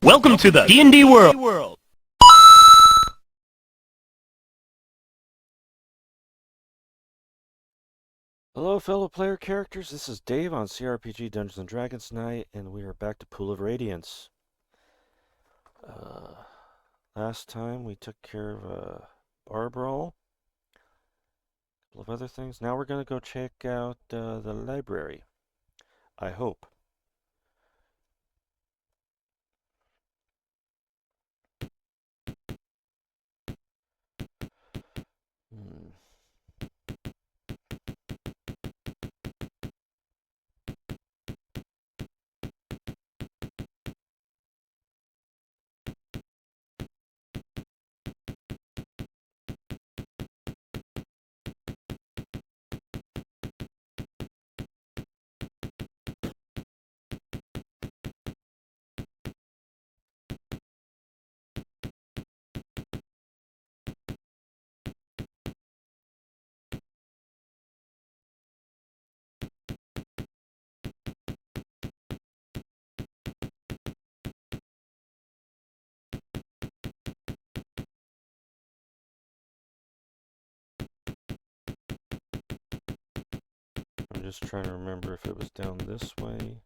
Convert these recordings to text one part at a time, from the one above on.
Welcome to the D&D world. Hello fellow player characters, this is Dave on CRPG Dungeons & Dragons tonight, and we are back to Pool of Radiance. Last time we took care of a bar brawl, a couple of other things. Now we're going to go check out the library, I hope. I'm just trying to remember if it was down this way.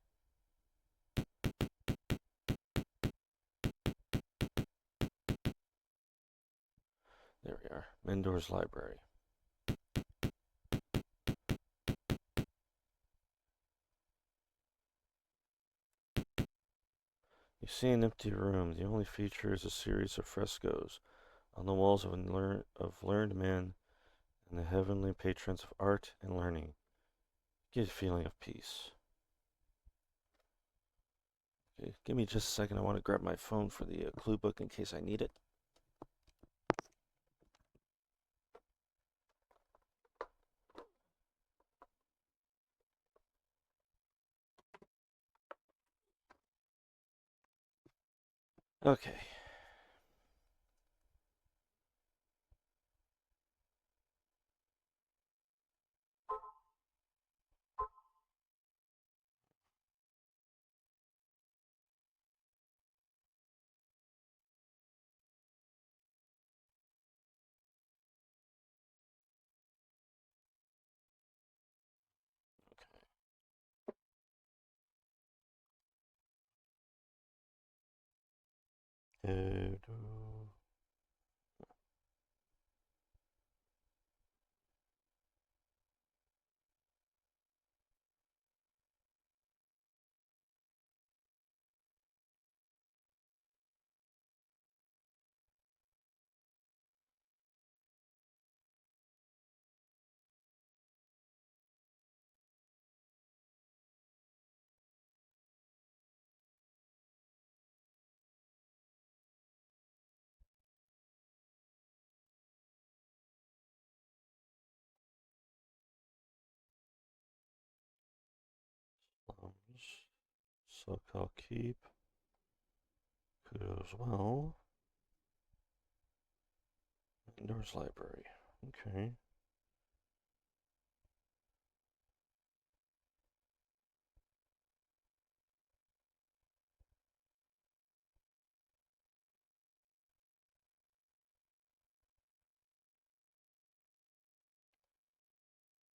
There we are, Mendor's library. You see an empty room. The only feature is a series of frescoes on the walls of learned men and the heavenly patrons of art and learning. Get a feeling of peace. Okay, give me just a second. I want to grab my phone for the clue book in case I need it. Okay. Okay. So-called keep. Could as well. Indoors library. Okay.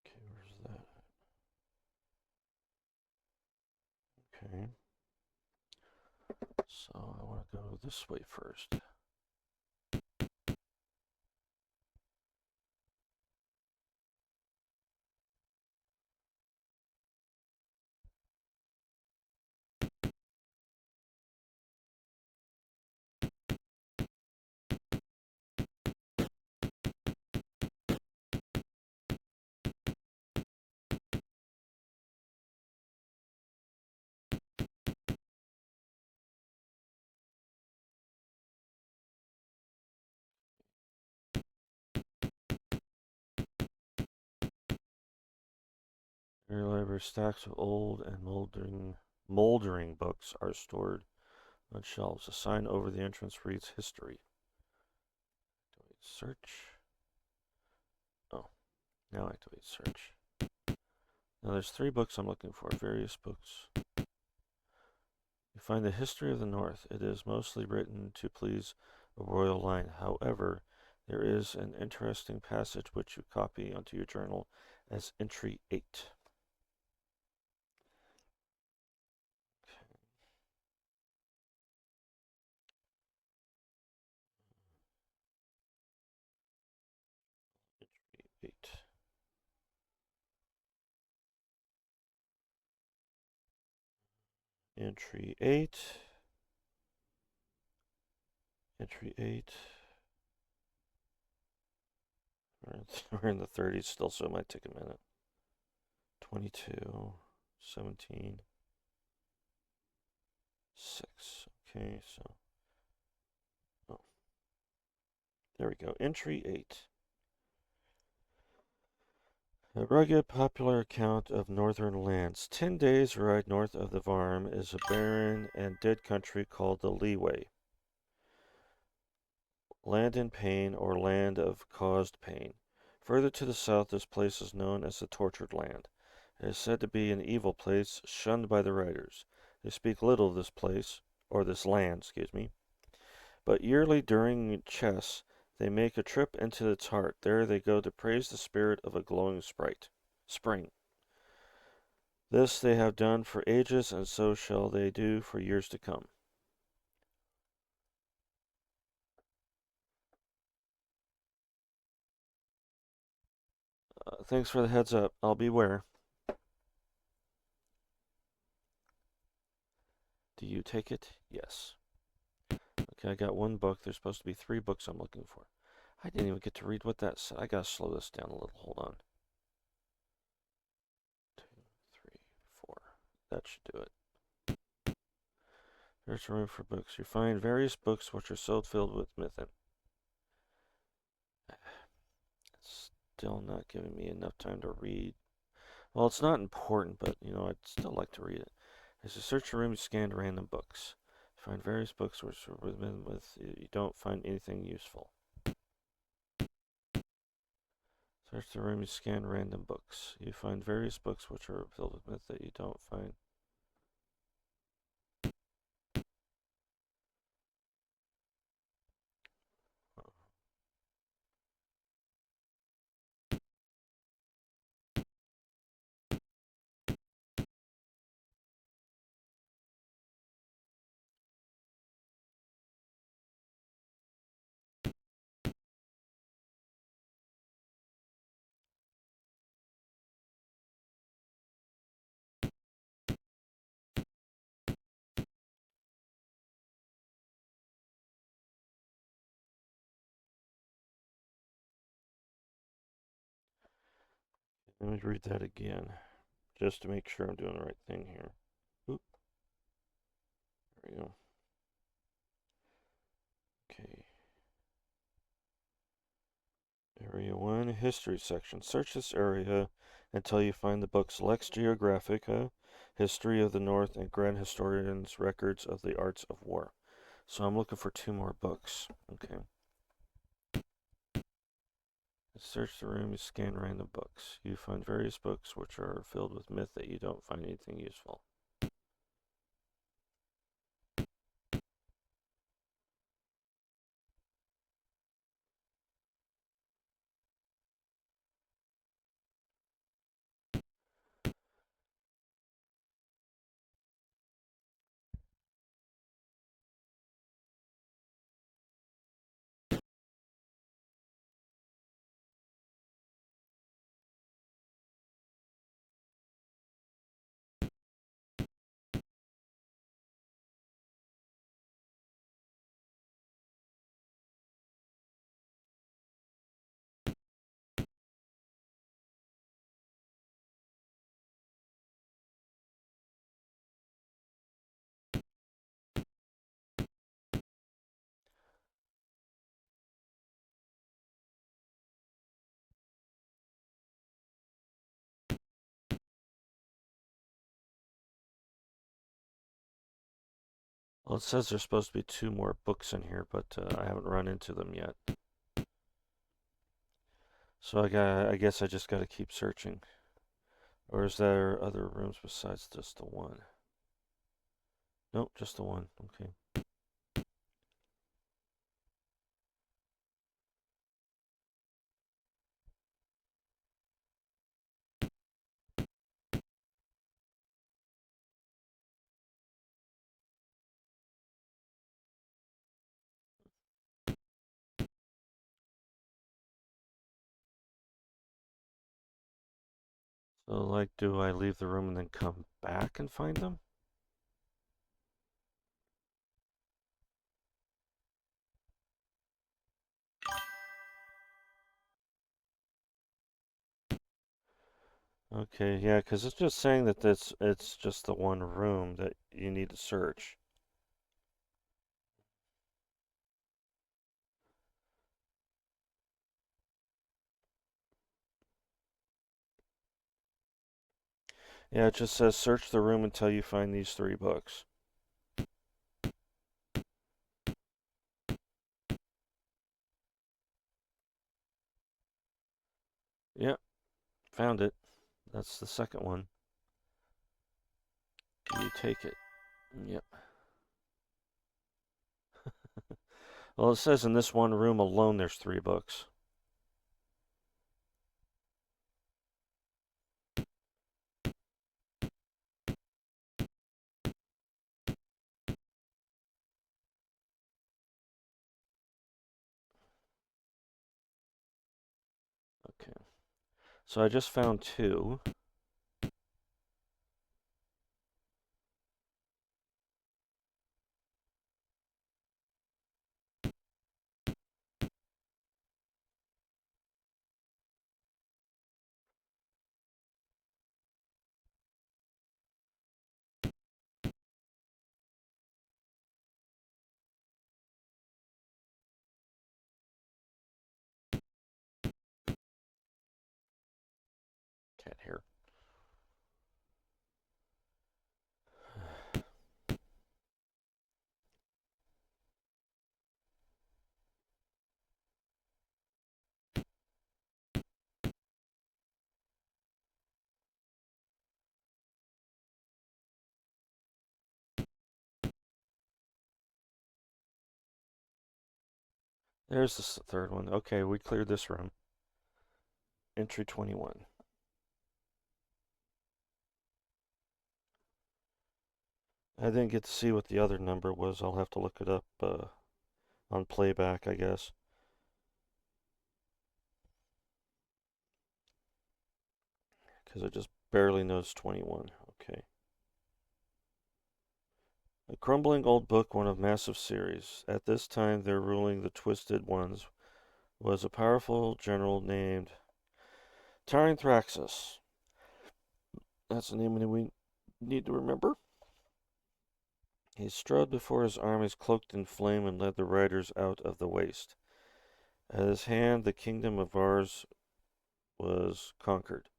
Okay, where's that? Okay. So I want to go this way first. Your library stacks of old and moldering books are stored on shelves. A sign over the entrance reads history. Activate search. Oh, now activate search. Now there's 3 books I'm looking for, various books. You find the history of the North. It is mostly written to please a royal line. However, there is an interesting passage which you copy onto your journal as entry 8. Entry 8. Entry 8. Entry 8. We're in the 30s still, so it might take a minute. 22, 17, 6. Okay, so. Oh. There we go. Entry 8. A rugged, popular account of northern lands. 10 days' ride north of the Varm is a barren and dead country called the Leeway. Land in pain, or land of caused pain. Further to the south, this place is known as the Tortured Land. It is said to be an evil place, shunned by the writers. They speak little of this place, or this land, excuse me. But yearly during chess, they make a trip into its heart. There they go to praise the spirit of a glowing spring. This they have done for ages, and so shall they do for years to come. Thanks for the heads up. I'll beware. Do you take it? Yes. Okay, I got one book. There's supposed to be 3 books I'm looking for. I didn't even get to read what that said. I gotta slow this down a little. Hold on. 2, 3, 4. That should do it. There's room for books. You find various books which are so filled with myth. It's still not giving me enough time to read. Well, it's not important, but, I'd still like to read it. As you search the room, you scan random books. You find various books which are with you don't find anything useful. Search the room, you scan random books. You find various books which are filled with myth that you don't find. Let me read that again, just to make sure I'm doing the right thing here. Oop. There we go. Okay. Area 1, History section. Search this area until you find the books Lex Geographica, History of the North, and Grand Historian's Records of the Arts of War. So I'm looking for 2 more books. Okay. Search the room, you scan random books. You find various books which are filled with myth that you don't find anything useful. Well, it says there's supposed to be 2 more books in here, but I haven't run into them yet. So I guess I just got to keep searching. Or is there other rooms besides just the one? Nope, just the one. Okay. So, like, do I leave the room and then come back and find them? Okay, yeah, because it's just saying that it's just the one room that you need to search. Yeah, it just says search the room until you find these 3 books. Yep, found it. That's the second one. Do you take it? Yep. Well, it says in this one room alone there's 3 books. Okay. So I just found 2. Cat hair. There's the third one. Okay, we cleared this room. Entry 21. I didn't get to see what the other number was. I'll have to look it up on playback, I guess. Because it just barely knows 21. Okay. A crumbling old book, one of massive series. At this time, their ruling the Twisted Ones was a powerful general named Taranthraxus. That's the name we need to remember. He strode before his armies cloaked in flame and led the riders out of the waste. At his hand, the kingdom of Vars was conquered.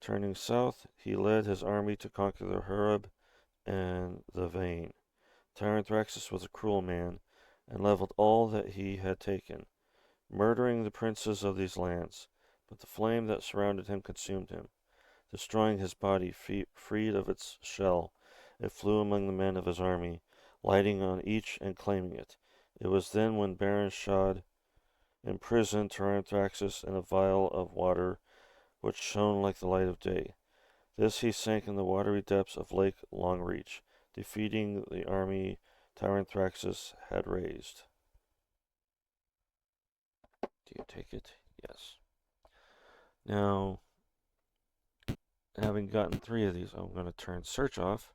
Turning south, he led his army to conquer the Hurub and the Vane. Taranthraxus was a cruel man, and leveled all that he had taken, murdering the princes of these lands. But the flame that surrounded him consumed him. Destroying his body, freed of its shell, it flew among the men of his army, lighting on each and claiming it. It was then when Baron Shad imprisoned Taranthraxus in a vial of water which shone like the light of day. This he sank in the watery depths of Lake Longreach, defeating the army Taranthraxus had raised. Do you take it? Yes. Now, having gotten 3 of these, I'm going to turn search off.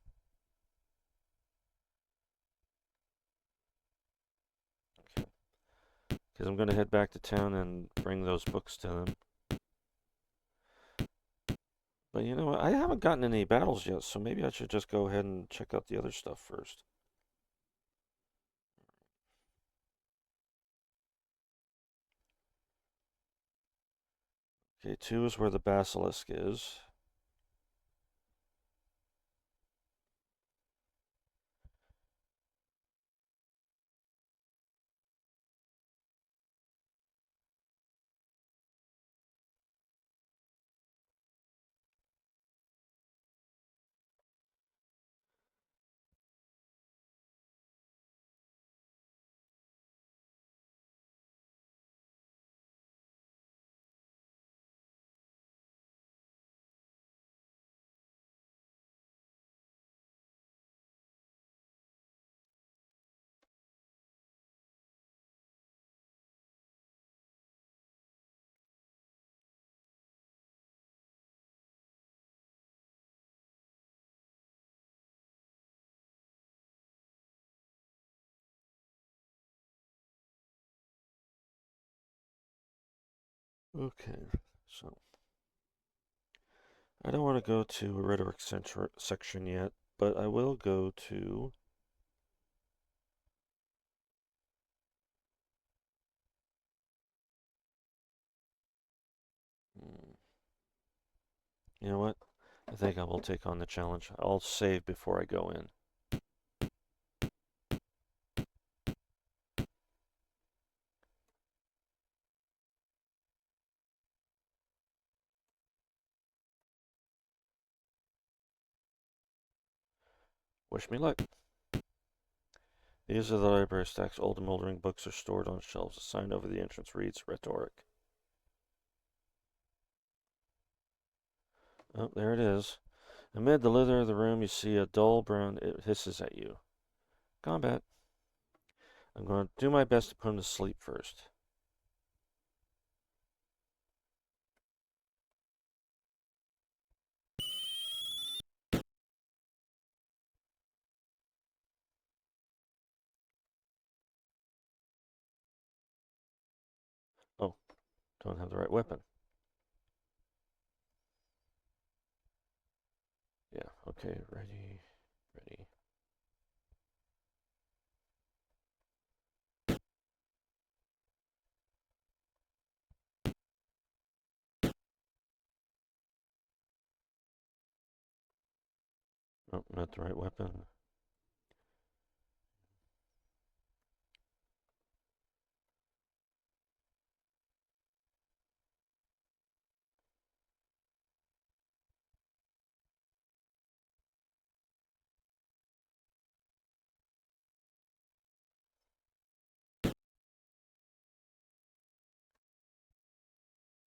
Okay. Because I'm going to head back to town and bring those books to them. But you know what? I haven't gotten any battles yet, so maybe I should just go ahead and check out the other stuff first. Okay, 2 is where the basilisk is. Okay, so I don't want to go to a rhetoric section yet, but I will go to you know what? I think I will take on the challenge. I'll save before I go in. Wish me luck. These are the library stacks. Old and moldering books are stored on shelves. A sign over the entrance reads rhetoric. Oh, there it is. Amid the litter of the room, you see a dull brown. It hisses at you. Combat. I'm going to do my best to put him to sleep first. Oh, don't have the right weapon. Yeah, okay, ready. Oh, not the right weapon.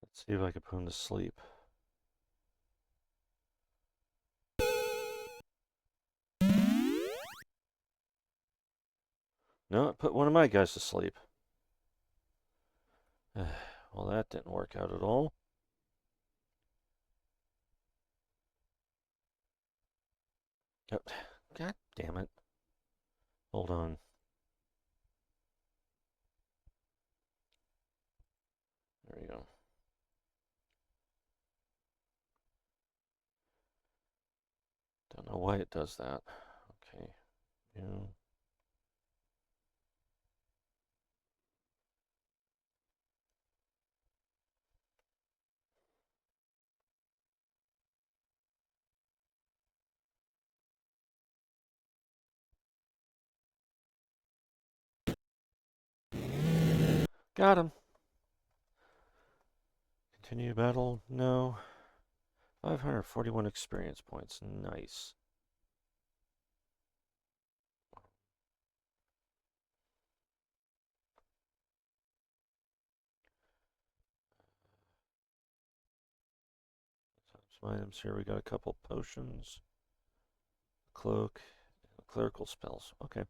Let's see if I can put him to sleep. No, put one of my guys to sleep. Well, that didn't work out at all. God damn it. Hold on. There we go. Don't know why it does that. Okay. You. Got him. Continue battle? No. 541 experience points. Nice. Some items here. We got a couple potions. Cloak. Clerical spells. Okay.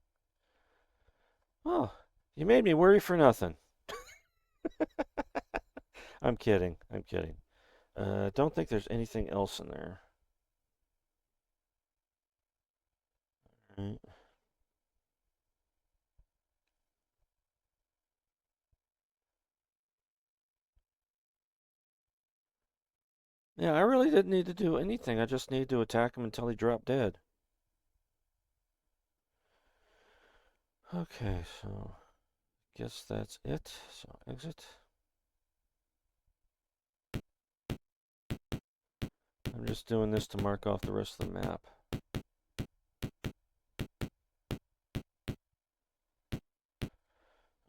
Oh, you made me worry for nothing. I'm kidding. I'm kidding. Don't think there's anything else in there. Right. Yeah, I really didn't need to do anything. I just need to attack him until he dropped dead. Okay, so guess that's it. So exit. I'm just doing this to mark off the rest of the map.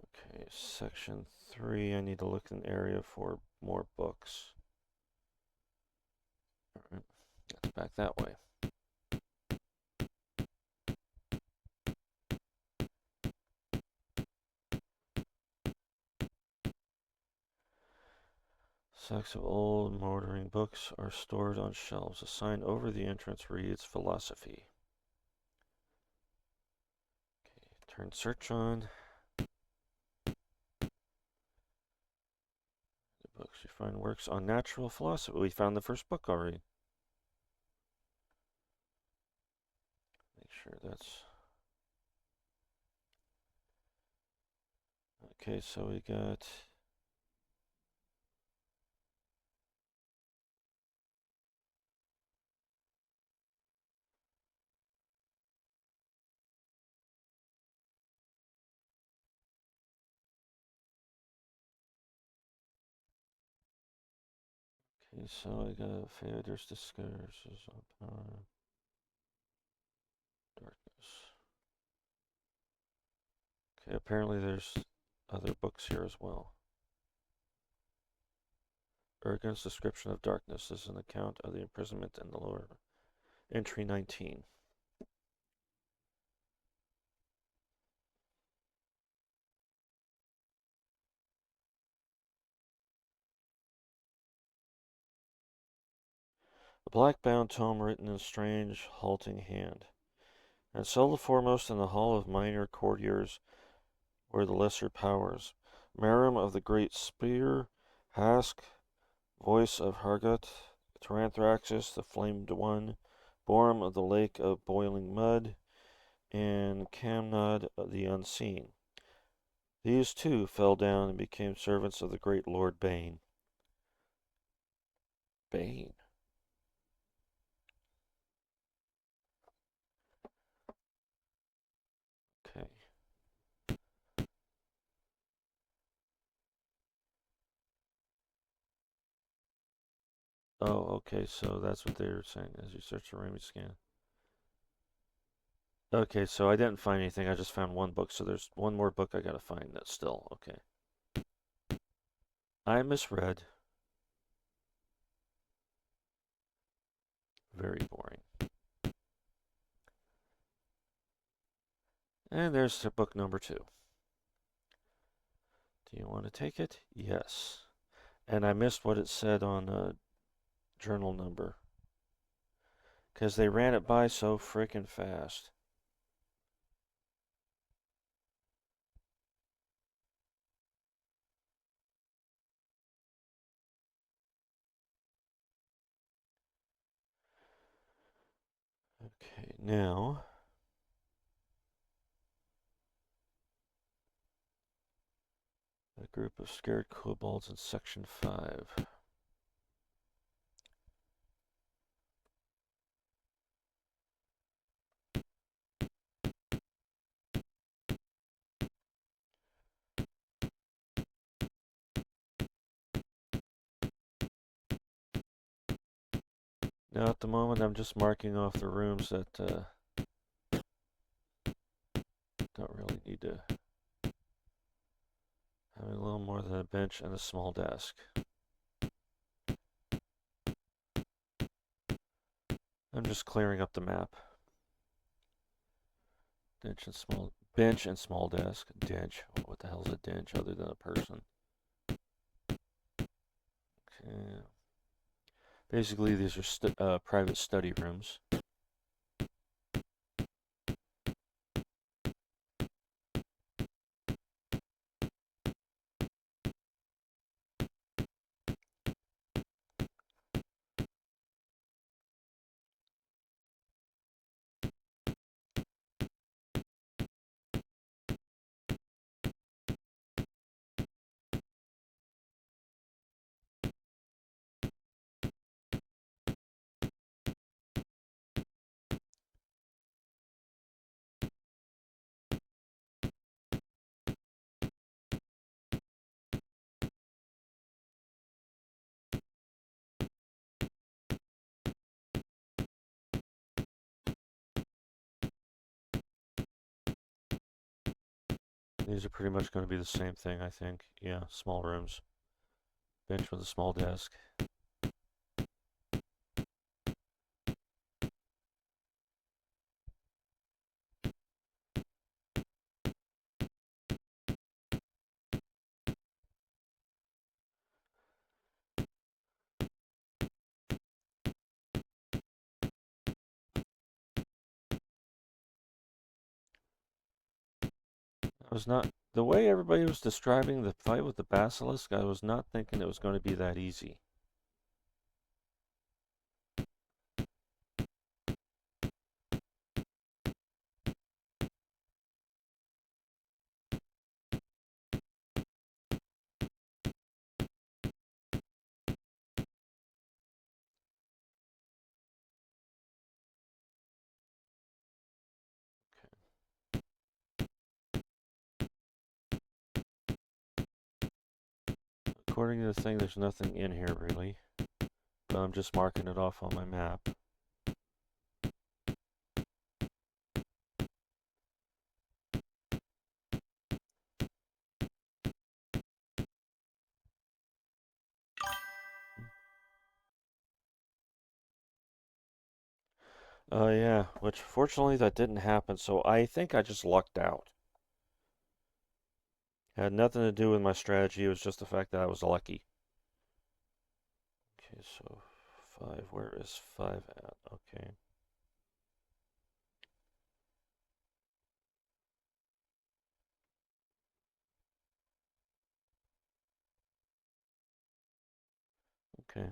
Okay, section 3. I need to look in the area for more books. Alright, that's back that way. Stacks of old motoring books are stored on shelves. A sign over the entrance reads philosophy. Okay, turn search on. The books you find works on natural philosophy. We found the first book already. Make sure that's... Okay, so we got Okay, so I got Theodore's Discourses on Power, Darkness. Okay, apparently there's other books here as well. Urgen's Description of Darkness is an account of the imprisonment in the lower entry 19. A black-bound tome written in strange, halting hand. And so the foremost in the hall of minor courtiers were the lesser powers. Merim of the great spear, Hask, voice of Hargut, Taranthraxis, the flamed one, Borum of the lake of boiling mud, and Camnod the unseen. These too fell down and became servants of the great Lord Bane. Bane? Okay. Oh, okay, so that's what they were saying as you search the Remy scan. Okay, so I didn't find anything, I just found one book, so there's one more book I gotta find that's still, okay. I misread. Very boring. And there's book number 2. Do you want to take it? Yes. And I missed what it said on journal number. Because they ran it by so freaking fast. Okay, now a group of scared kobolds in section 5. Now at the moment I'm just marking off the rooms that don't really need to have a little more than a bench and a small desk. I'm just clearing up the map. Bench and small desk. Dench. What the hell is a dench other than a person? Okay. Basically, these are private study rooms. These are pretty much going to be the same thing, I think. Yeah, small rooms. Bench with a small desk. The way everybody was describing the fight with the basilisk, I was not thinking it was going to be that easy. According to the thing, there's nothing in here, really. but I'm just marking it off on my map. Yeah, which fortunately that didn't happen, so I think I just lucked out. Had nothing to do with my strategy, it was just the fact that I was lucky. Okay, so 5, where is 5 at? Okay. Okay.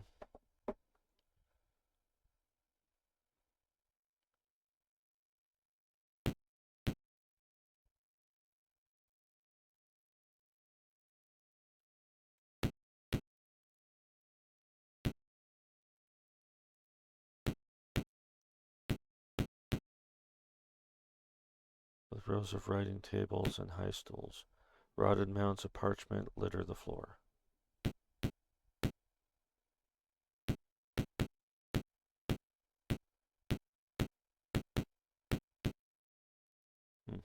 With rows of writing tables and high stools. Rotted mounds of parchment litter the floor. Hmm.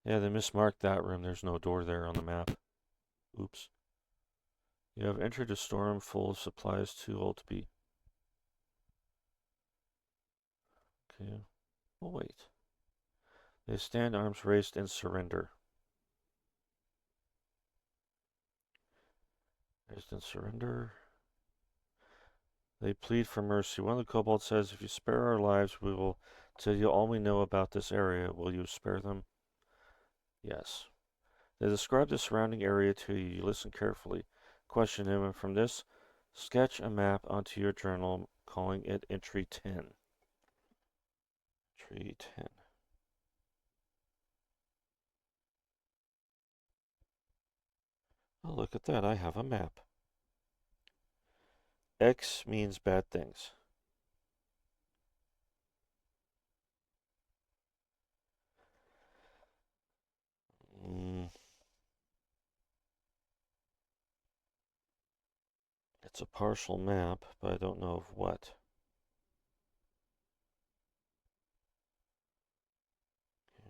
Yeah, they mismarked that room. There's no door there on the map. Oops. You have entered a storm full of supplies too old to be. Okay. Oh, wait. They stand arms raised and surrender. Raised and surrender. They plead for mercy. One of the kobolds says, if you spare our lives, we will tell you all we know about this area. Will you spare them? Yes. They describe the surrounding area to you. You listen carefully. Question him, and from this, sketch a map onto your journal, calling it Entry 10. Entry 10. Oh, look at that. I have a map. X means bad things. It's a partial map, but I don't know of what.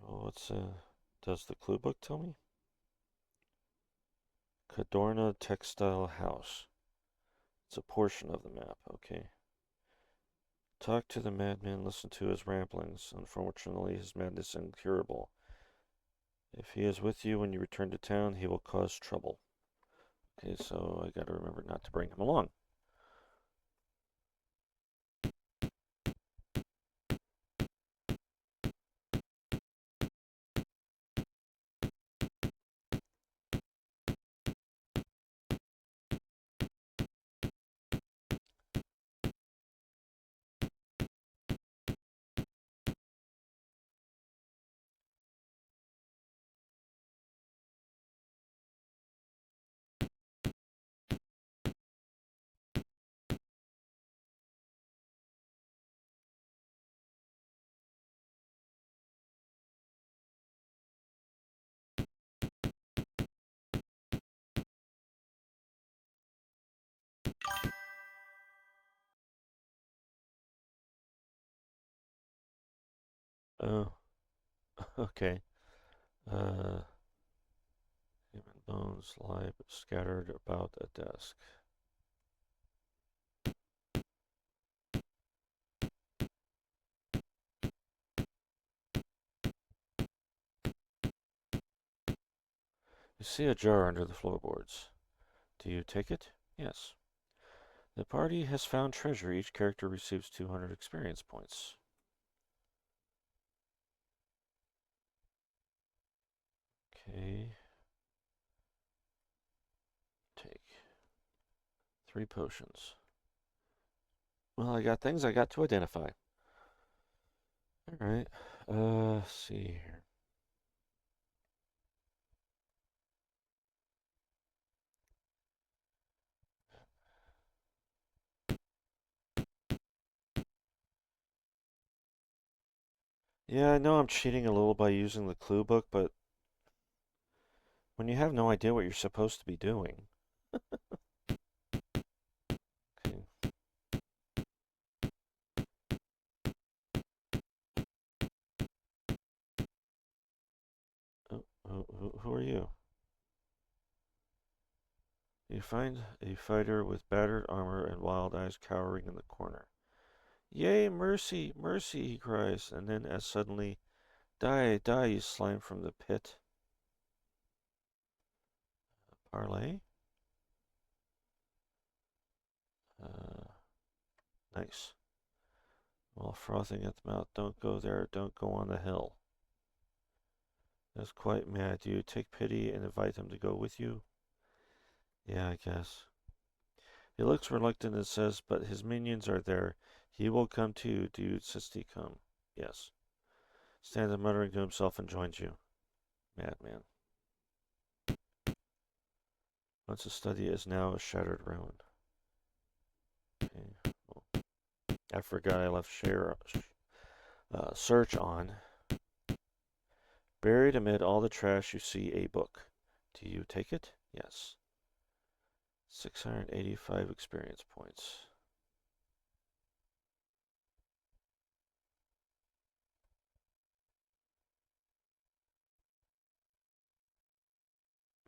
Well, does the clue book tell me? Cadorna Textile House. It's a portion of the map, okay. Talk to the madman, listen to his ramblings. Unfortunately, his madness is incurable. If he is with you when you return to town, he will cause trouble. Okay, so I gotta remember not to bring him along. Oh, okay. Human bones lie scattered about a desk. You see a jar under the floorboards. Do you take it? Yes. The party has found treasure. Each character receives 200 experience points. Okay. Take 3 potions. Well, I got things I got to identify. Alright. See here. Yeah, I know I'm cheating a little by using the clue book, but When you have no idea what you're supposed to be doing. Okay. Who are you? You find a fighter with battered armor and wild eyes cowering in the corner. Yay, mercy, mercy, he cries, and then as suddenly, die, die, you slime from the pit. Parlay? Nice. While frothing at the mouth, don't go there, don't go on the hill. That's quite mad. Do you take pity and invite him to go with you? Yeah, I guess. He looks reluctant and says, but his minions are there. He will come too. Do you insist he come? Yes. Stands up muttering to himself and joins you. Madman. Once a study is now a shattered ruin. Okay. Well, I forgot I left search on. Buried amid all the trash, you see a book. Do you take it? Yes. 685 experience points.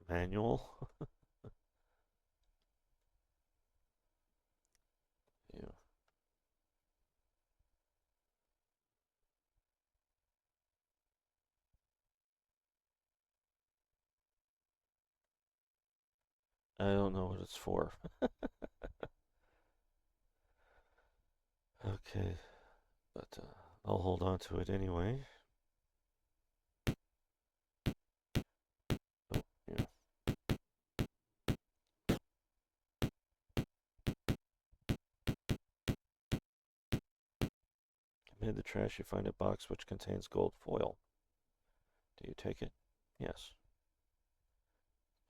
Manual? Yeah. I don't know what it's for. Okay, but I'll hold on to it anyway. Oh, yeah. Amid the trash, you find a box which contains gold foil. Do you take it? Yes.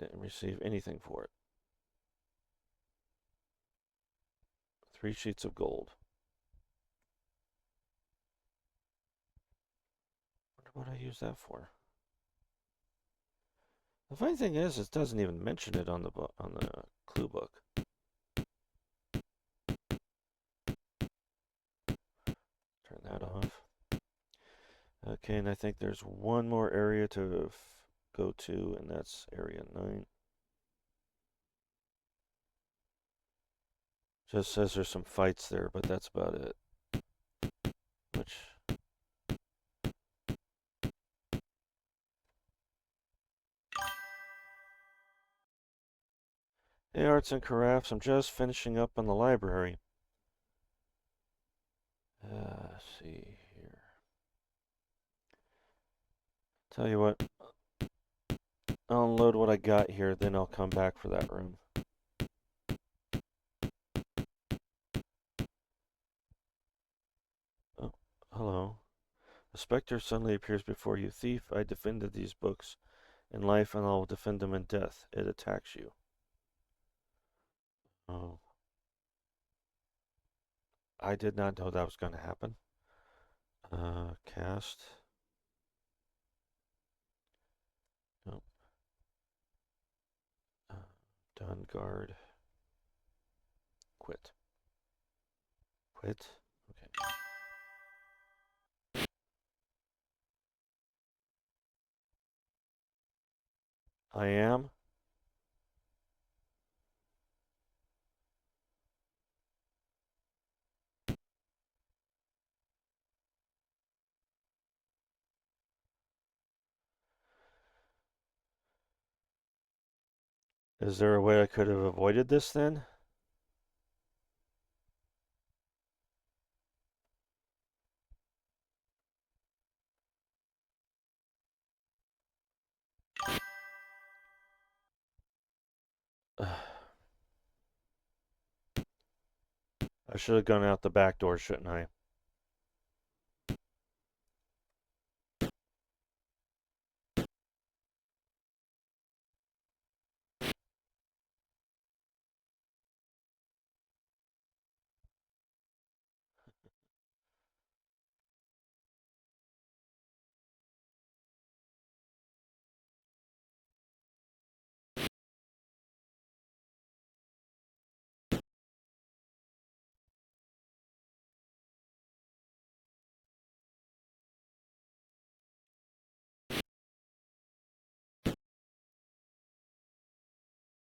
Didn't receive anything for it. 3 sheets of gold. Wonder what I use that for. The funny thing is, it doesn't even mention it on the clue book. Turn that off. Okay, and I think there's one more area to go to, and that's area 9. Just says there's some fights there, but that's about it. Which... Hey, Arts and Carafes, I'm just finishing up on the library. Let's see here. Tell you what, I'll unload what I got here, then I'll come back for that room. Oh, hello. A specter suddenly appears before you. Thief, I defended these books in life and I will defend them in death. It attacks you. Oh. I did not know that was going to happen. Cast. Nope. Done guard. Quit. Quit. Okay. I am. Is there a way I could have avoided this then? I should have gone out the back door, shouldn't I?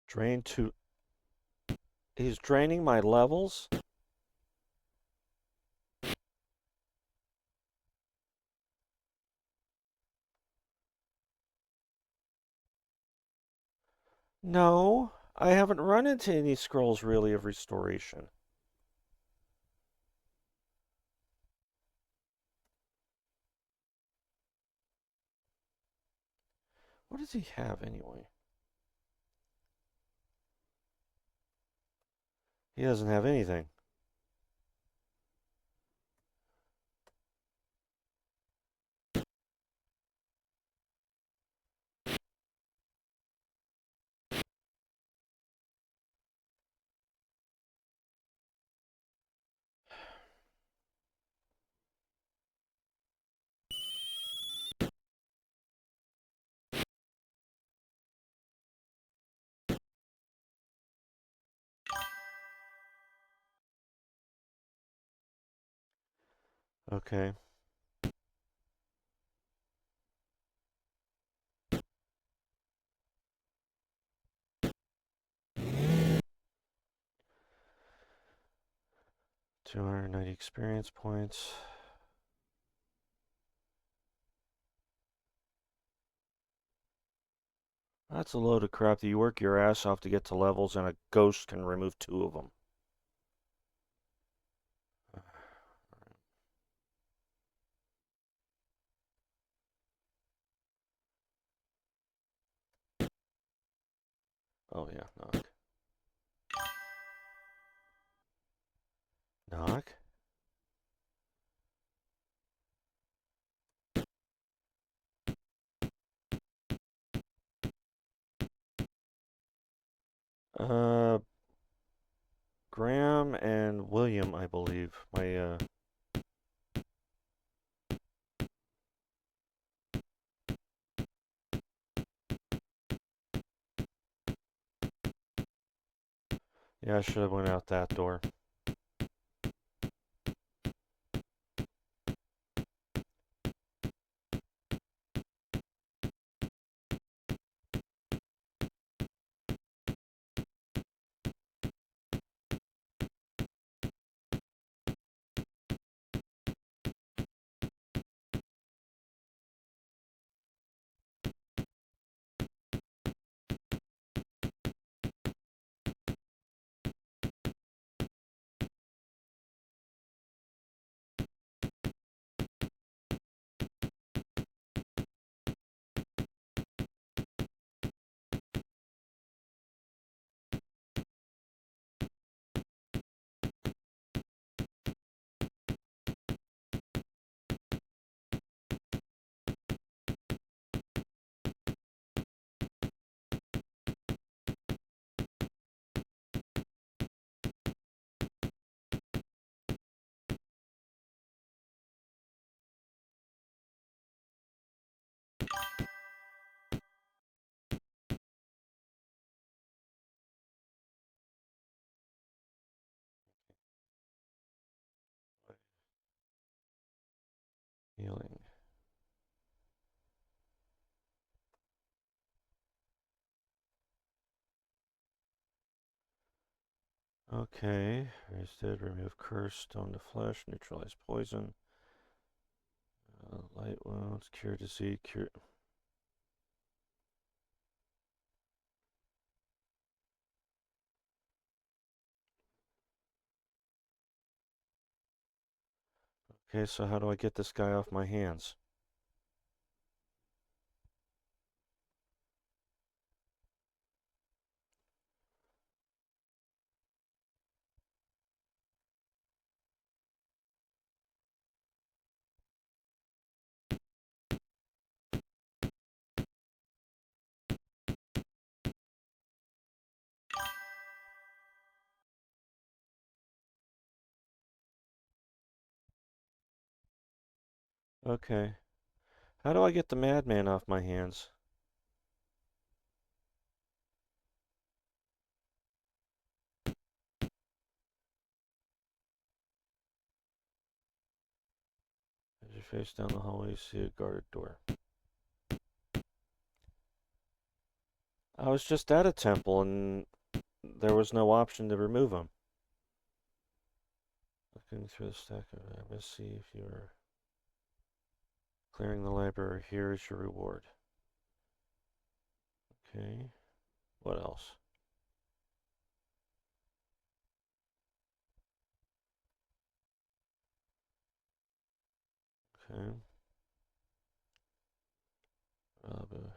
Drain to... He's draining my levels? No, I haven't run into any scrolls really of restoration. What does he have anyway? He doesn't have anything. Okay. $290 experience points. That's a load of crap that you work your ass off to get to levels and a ghost can remove 2 of them. Oh yeah, knock. Knock? Uh, Graham and William, I believe. Yeah, I should have went out that door. Healing. Okay. Raise dead, remove curse, stone to flesh, neutralize poison. Light wounds, cure disease, cure... Okay, so how do I get this guy off my hands? Okay. How do I get the madman off my hands? As you face down the hallway, you see a guarded door. I was just at a temple and there was no option to remove them. Looking through the stack of let's see if you're clearing the library. Here is your reward. Okay. What else? Okay.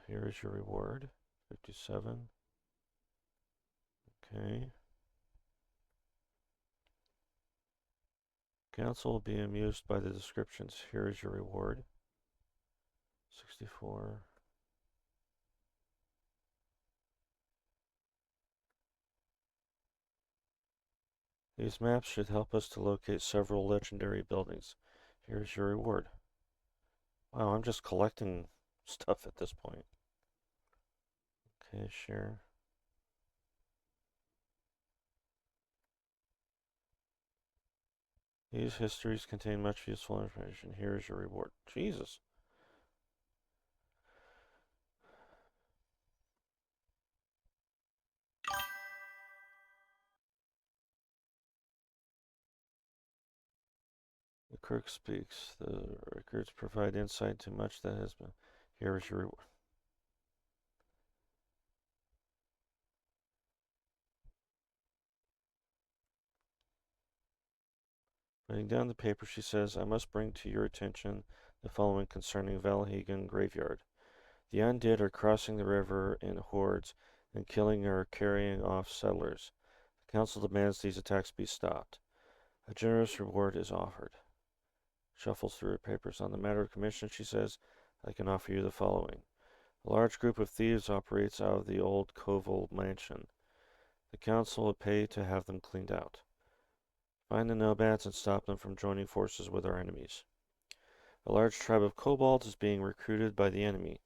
Here is your reward. 57. Okay. Council will be amused by the descriptions. Here is your reward. 64. These maps should help us to locate several legendary buildings. Here's your reward. Wow, I'm just collecting stuff at this point. Okay, share. These histories contain much useful information. Here is your reward. Jesus. The clerk speaks. The records provide insight to much that has been. Here is your reward. Putting down the paper, she says, I must bring to your attention the following concerning Valhagen Graveyard. The undead are crossing the river in hordes and killing or carrying off settlers. The council demands these attacks be stopped. A generous reward is offered. Shuffles through her papers. On the matter of commission, she says, I can offer you the following. A large group of thieves operates out of the old Koval mansion. The council will pay to have them cleaned out. Find the nomads and stop them from joining forces with our enemies. A large tribe of kobolds is being recruited by the enemy.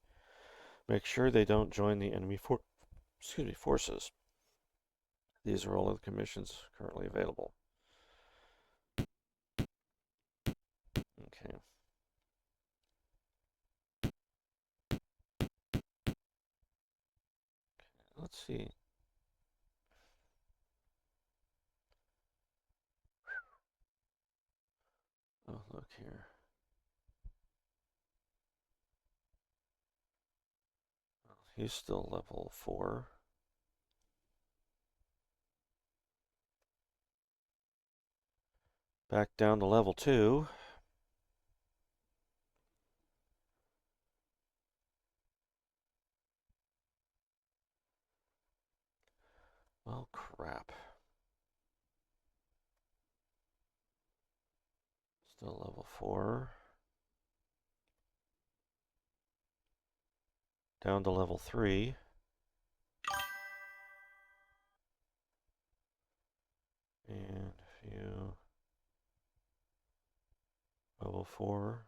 Make sure they don't join the enemy forces. These are all of the commissions currently available. Okay. Let's see. Oh, look here. He's still level 4. Back down to level 2. Oh, crap. Still level 4. Down to level 3. And you... Level 4.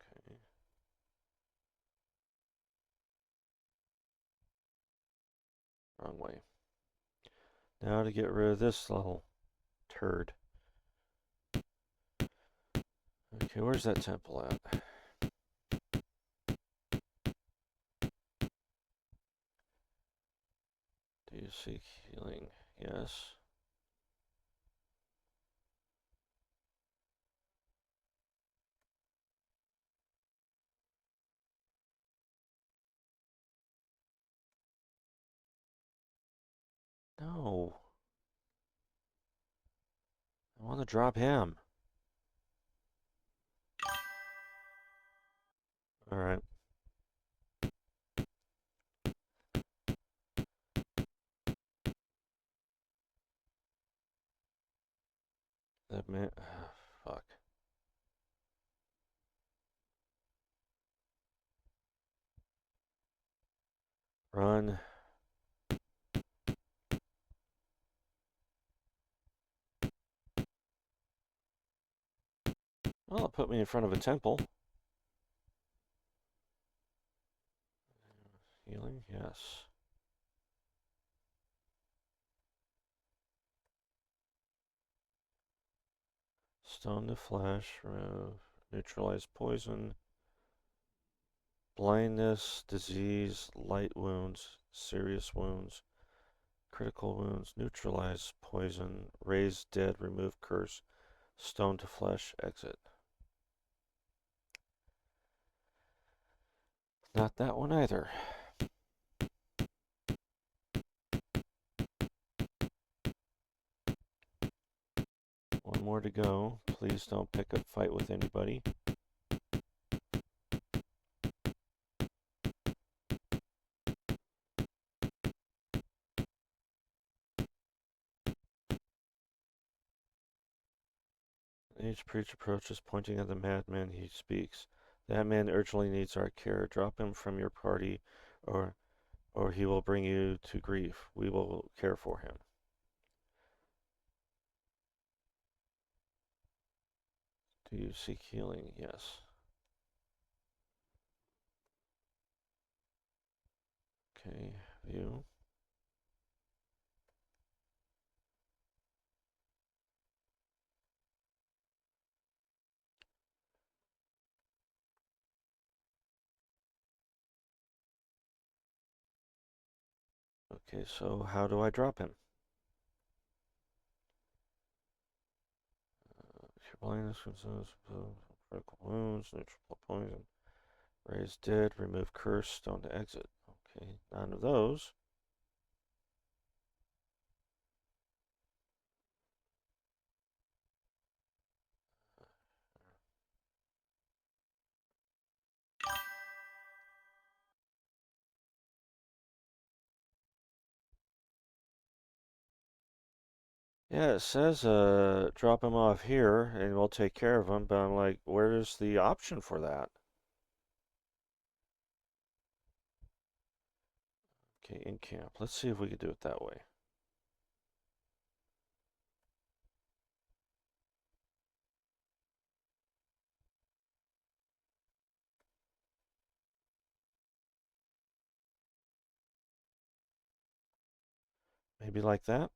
Okay. Wrong way. Now to get rid of this little turd. Okay, where's that temple at? Do you seek healing? Yes. No. I want to drop him. Alright. That man... fuck. Run. Well, it put me in front of a temple. Healing? Yes. Stone to flesh, neutralize poison, blindness, disease, light wounds, serious wounds, critical wounds, neutralize poison, raise dead, remove curse, stone to flesh, exit. Not that one either. One more to go. Please don't pick a fight with anybody. Each priest approaches, pointing at the madman. He speaks. That man urgently needs our care. Drop him from your party, or he will bring you to grief. We will care for him. Do you seek healing? Yes. Okay, view. Okay, so how do I drop him? Blindness, critical wounds, neutral poison, raise dead, remove curse, stone to exit. Okay, none of those. Yeah, it says drop him off here and we'll take care of him, but I'm like, where's the option for that? Okay, in camp. Let's see if we can do it that way. Maybe like that.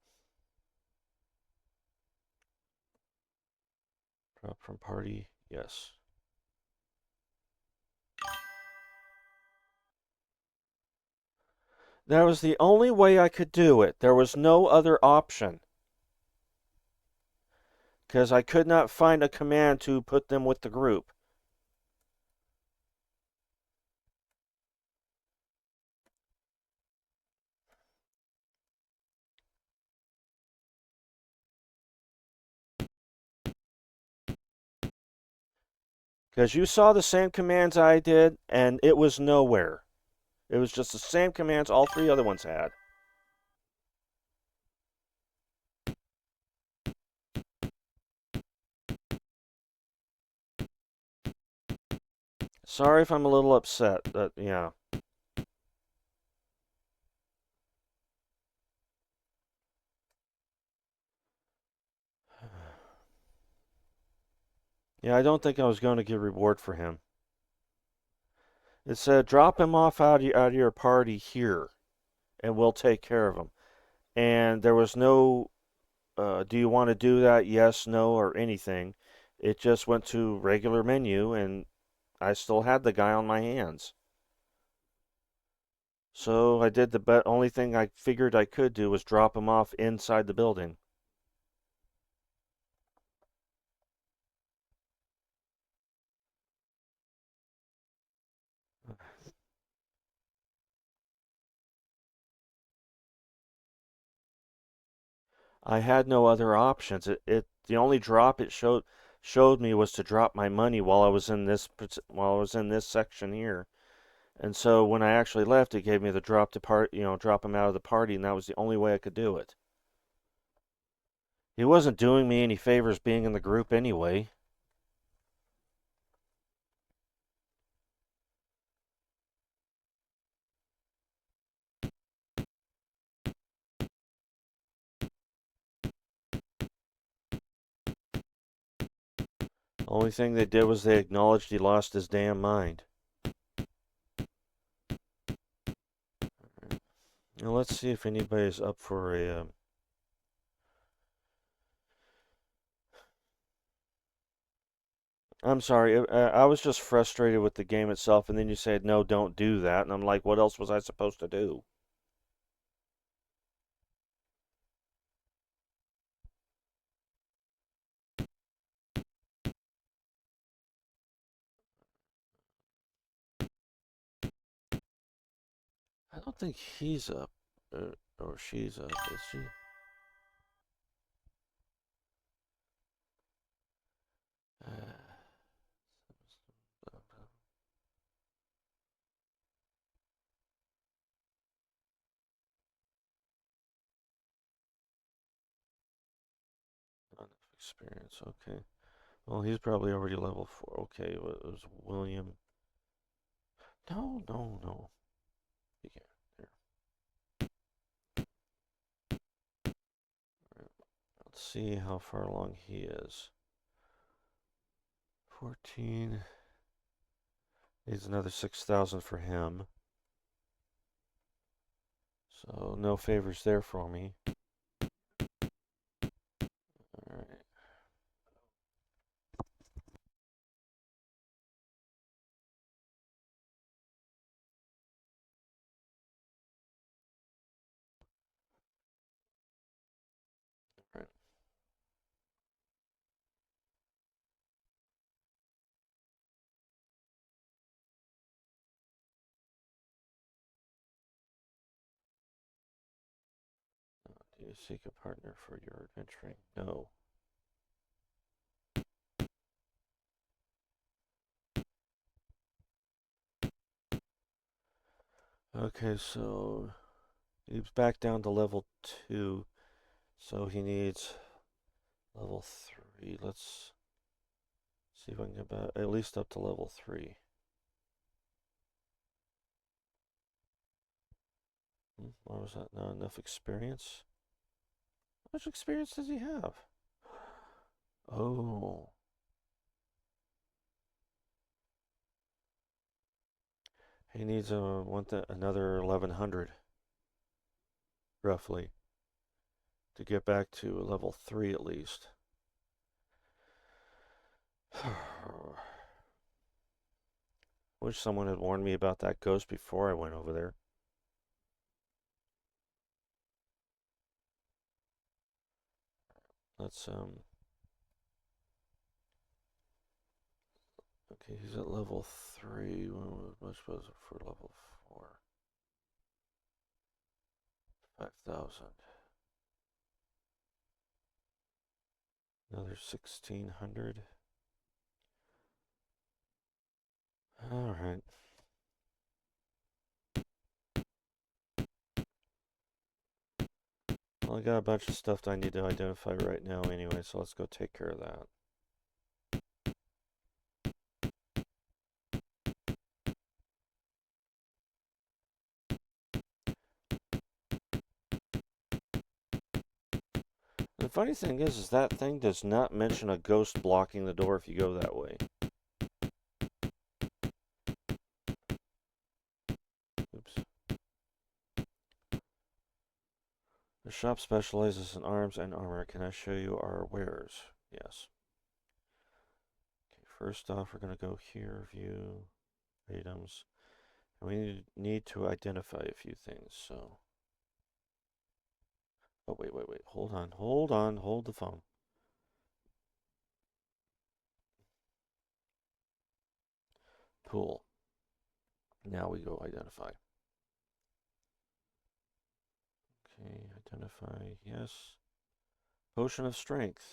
Drop from party. Yes. That was the only way I could do it. There was no other option. Because I could not find a command to put them with the group. Because you saw the same commands I did, and it was nowhere. It was just the same commands all three other ones had. Sorry if I'm a little upset, but yeah. Yeah, I don't think I was going to get reward for him. It said, drop him off out of your party here, and we'll take care of him. And there was no, do you want to do that? Yes, no, or anything. It just went to regular menu, and I still had the guy on my hands. So I did the only thing I figured I could do was drop him off inside the building. I had no other options. The only drop it showed me was to drop my money while I was in this section here. And so when I actually left, it gave me the drop him out of the party, and that was the only way I could do it. He wasn't doing me any favors being in the group anyway. Only thing they did was they acknowledged he lost his damn mind. Now let's see if anybody's up for a I'm sorry. I was just frustrated with the game itself, and then you said, no, don't do that. And I'm like, what else was I supposed to do? I don't think he's up, or she's up, is she? Not enough experience. Okay. Well, he's probably already level 4. Okay, it was William. No, no, no. Yeah, there. Right. Let's see how far along he is. 14. Needs another 6,000 for him. So no favors there for me. Alright. Right. Do you seek a partner for your adventuring? No. Okay, so he's back down to level 2. So he needs level 3. Let's see if I can get back, at least up to level 3. What was that? Not enough experience? How much experience does he have? Oh. He needs another 1100, roughly, to get back to level 3 at least. Wish someone had warned me about that ghost before I went over there. Let's, okay, he's at level 3. When was I supposed for level 4? 5,000. Another 1,600. Alright. Well, I got a bunch of stuff that I need to identify right now anyway, so let's go take care of that. The funny thing is that thing does not mention a ghost blocking the door if you go that way. Oops. The shop specializes in arms and armor. Can I show you our wares? Yes. Okay, first off, we're going to go here, view, items. And we need to identify a few things, so. Oh, wait. Hold on. Hold the phone. Pool. Now we go identify. Okay, identify, yes. Potion of strength.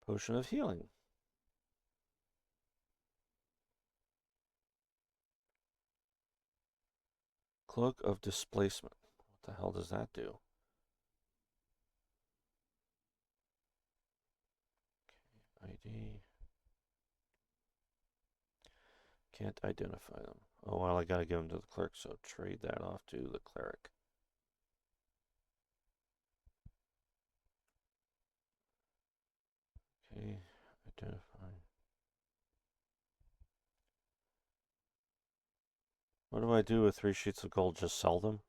Potion of healing. Cloak of displacement. What the hell does that do? Okay, ID. Can't identify them. Oh, well, I gotta give them to the clerk, so trade that off to the cleric. Okay, identify. What do I do with 3 sheets of gold? Just sell them?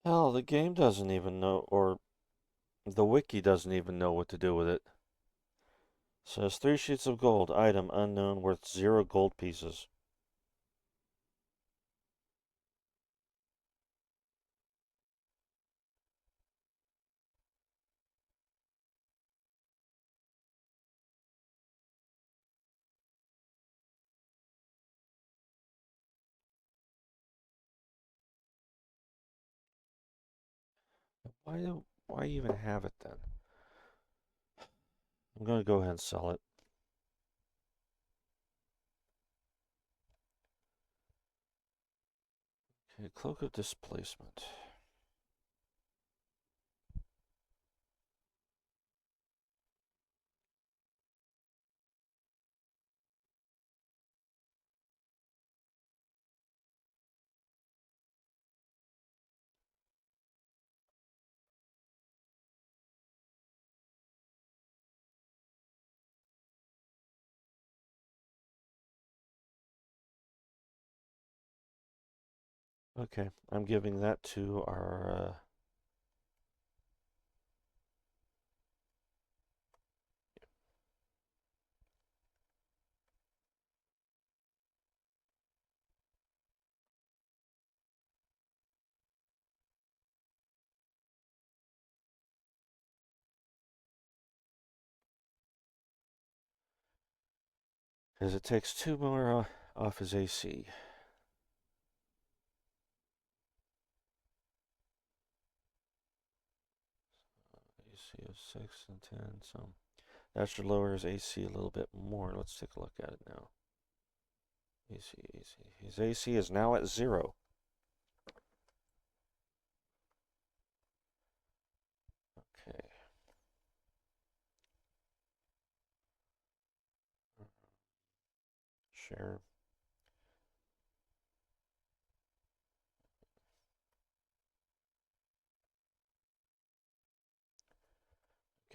Hell, the game doesn't even know, or the wiki doesn't even know what to do with it. Says 3 sheets of gold, item unknown, worth 0 gold pieces. Why even have it then? I'm gonna go ahead and sell it. Okay, cloak of displacement. Okay, I'm giving that to our because it takes 2 more off his AC. AC of 6 and 10, so that should lower his AC a little bit more. Let's take a look at it now. AC. His AC is now at 0. Okay. Share.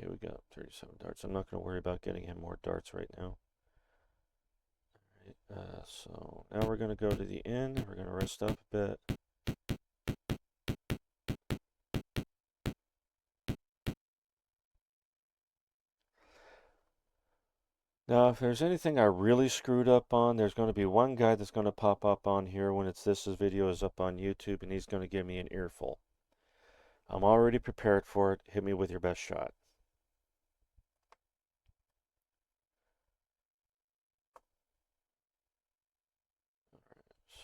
Okay, we got 37 darts. I'm not going to worry about getting him more darts right now. Alright, so now we're going to go to the inn. We're going to rest up a bit. Now, if there's anything I really screwed up on, there's going to be one guy that's going to pop up on here when this video is up on YouTube, and he's going to give me an earful. I'm already prepared for it. Hit me with your best shot.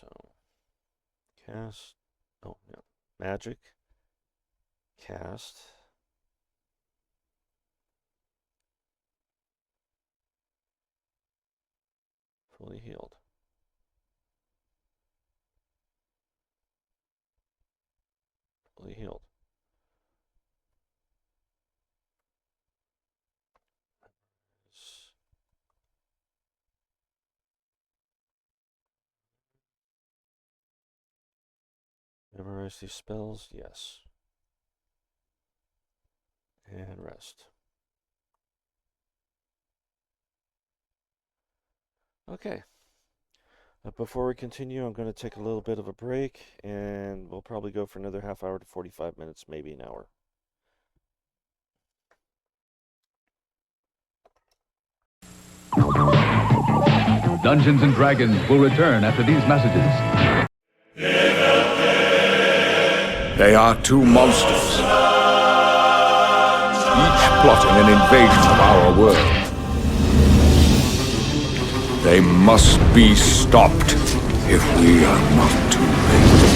So, cast. Oh, no. Magic. Cast. Fully healed. Fully healed. Memorize these spells? Yes. And rest. Okay. Before we continue, I'm going to take a little bit of a break, and we'll probably go for another half hour to 45 minutes, maybe an hour. Dungeons and Dragons will return after these messages. They are 2 monsters, each plotting an invasion of our world. They must be stopped if we are not too late.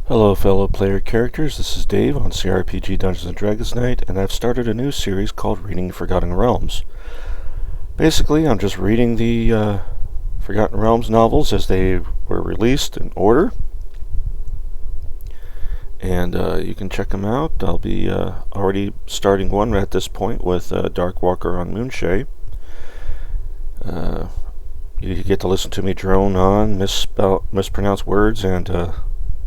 Hello fellow player characters, this is Dave on CRPG Dungeons & Dragons Night, and I've started a new series called Reading Forgotten Realms. Basically, I'm just reading the Forgotten Realms novels as they were released in order, and you can check them out. I'll be already starting one at this point with Darkwalker on Moonshae. You get to listen to me drone on, mispronounce words, and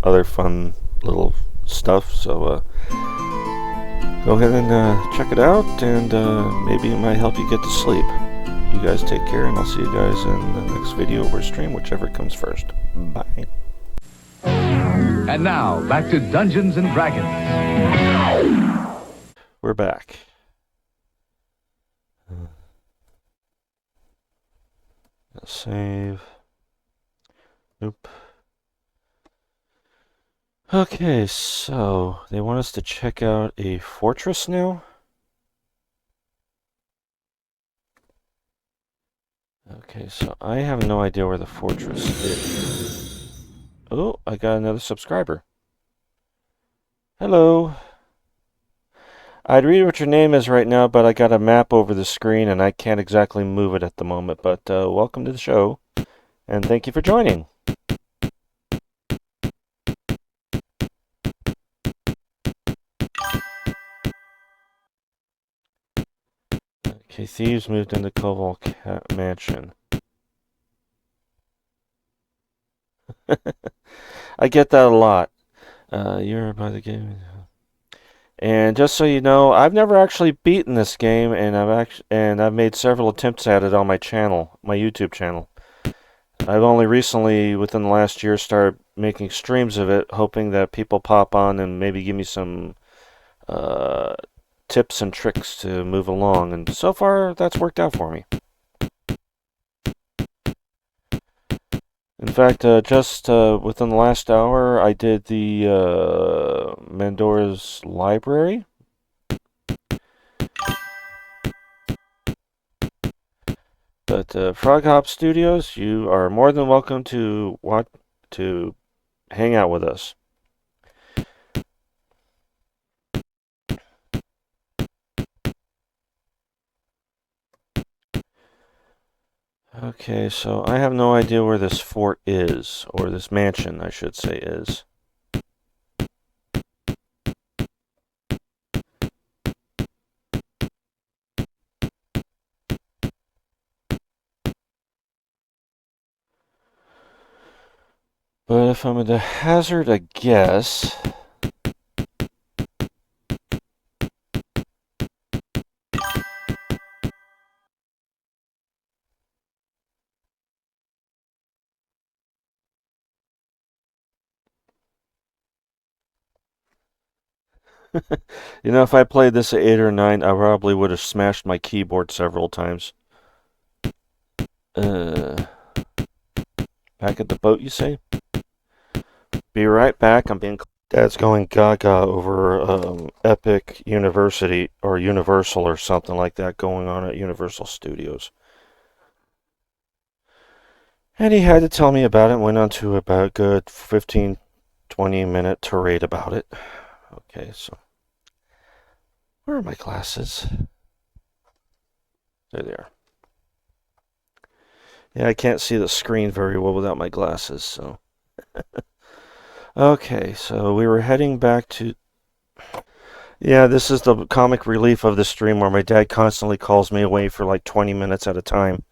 other fun little stuff, so go ahead and check it out, and maybe it might help you get to sleep. You guys take care, and I'll see you guys in the next video or stream, whichever comes first. Bye. And now, back to Dungeons and Dragons. We're back. Save. Nope. Okay, so they want us to check out a fortress now. Okay, so I have no idea where the fortress is. Oh, I got another subscriber. Hello. I'd read what your name is right now, but I got a map over the screen and I can't exactly move it at the moment. But welcome to the show, and thank you for joining. Okay, thieves moved into Koval Mansion. I get that a lot. You're by the game. And just so you know, I've never actually beaten this game, and I've made several attempts at it on my channel, my YouTube channel. I've only recently, within the last year, started making streams of it, hoping that people pop on and maybe give me some tips and tricks to move along, and so far that's worked out for me. In fact, just within the last hour, I did the Mendor's library. But Frog Hop Studios, you are more than welcome to hang out with us. Okay, so I have no idea where this fort is, or this mansion, I should say, is. But if I'm to hazard a guess, you know, if I played this at 8 or 9, I probably would have smashed my keyboard several times. Back at the boat, you say? Be right back. I'm being... Dad's going gaga over Epic University or Universal or something like that going on at Universal Studios. And he had to tell me about it and went on to about a good 15-20 minute tirade about it. Okay, so where are my glasses? There they are. Yeah, I can't see the screen very well without my glasses, so. Okay, so we were heading back to... Yeah, this is the comic relief of the stream where my dad constantly calls me away for like 20 minutes at a time.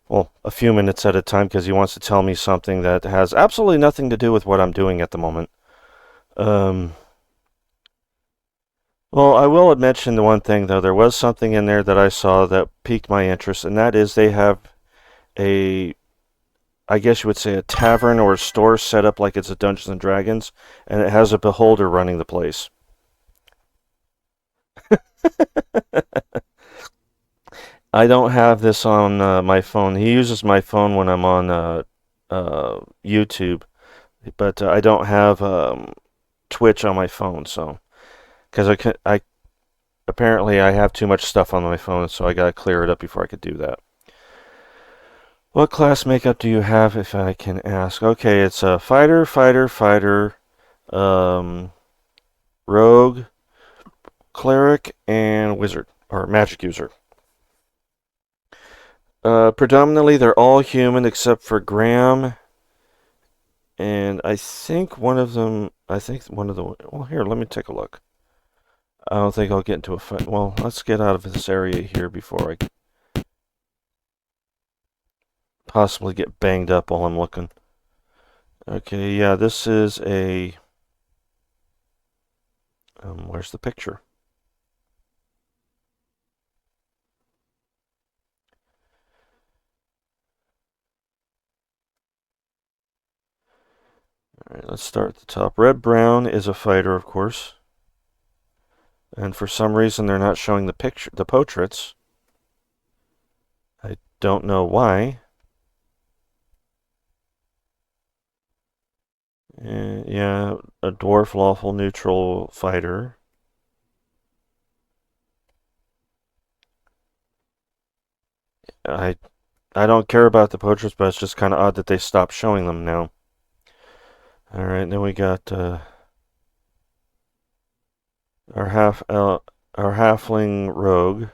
Well, a few minutes at a time, because he wants to tell me something that has absolutely nothing to do with what I'm doing at the moment. Well, I will mention the one thing, though. There was something in there that I saw that piqued my interest, and that is they have a, I guess you would say, a tavern or a store set up like it's a Dungeons & Dragons, and it has a beholder running the place. I don't have this on my phone. He uses my phone when I'm on YouTube, but I don't have Twitch on my phone, so because apparently I have too much stuff on my phone, so I gotta clear it up before I could do that. What class makeup do you have, if I can ask? Okay, it's a fighter, rogue, cleric, and wizard, or magic user. Predominantly, they're all human except for Graham. And I think one of them, well, here, let me take a look. I don't think I'll get into a fight. Well, let's get out of this area here before I possibly get banged up while I'm looking. Okay, yeah, this is a... where's the picture? Alright, let's start at the top. Red Brown is a fighter, of course. And for some reason, they're not showing the portraits. I don't know why. Yeah, a dwarf lawful neutral fighter. I don't care about the portraits, but it's just kind of odd that they stopped showing them now. Alright, then we got our halfling rogue.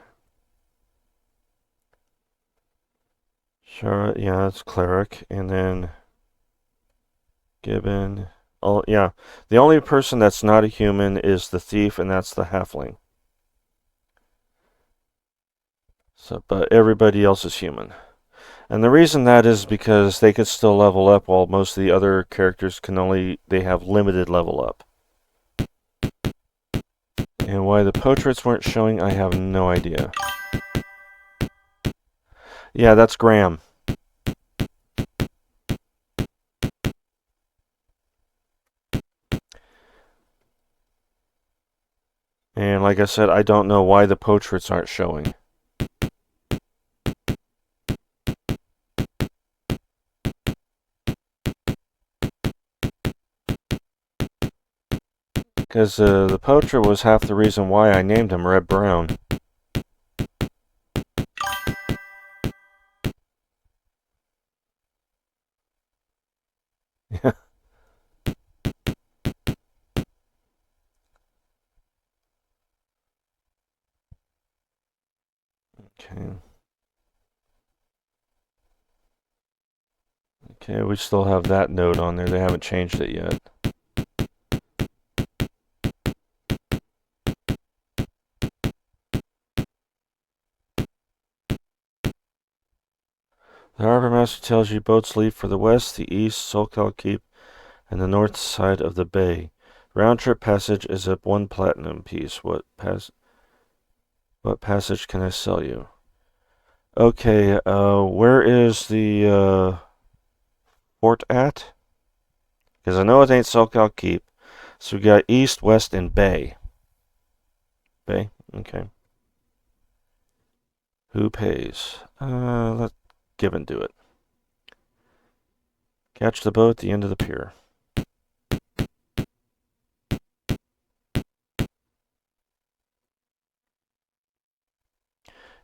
Sure, yeah, it's cleric, and then Gibbon. Oh, yeah. The only person that's not a human is the thief, and that's the halfling. So, but everybody else is human. And the reason that is because they could still level up while most of the other characters they have limited level up. And why the portraits weren't showing, I have no idea. Yeah, that's Graham. And like I said, I don't know why the portraits aren't showing. Because the portrait was half the reason why I named him Red Brown. Yeah. Okay. Okay, we still have that note on there. They haven't changed it yet. The harbor master tells you boats leave for the west, the east, Solcal Keep, and the north side of the bay. Round trip passage is at 1 platinum piece. What passage can I sell you? Okay, where is the fort at? Because I know it ain't Solcal Keep. So we got east, west, and bay. Bay? Okay. Who pays? Let Gibbon do it. Catch the boat at the end of the pier.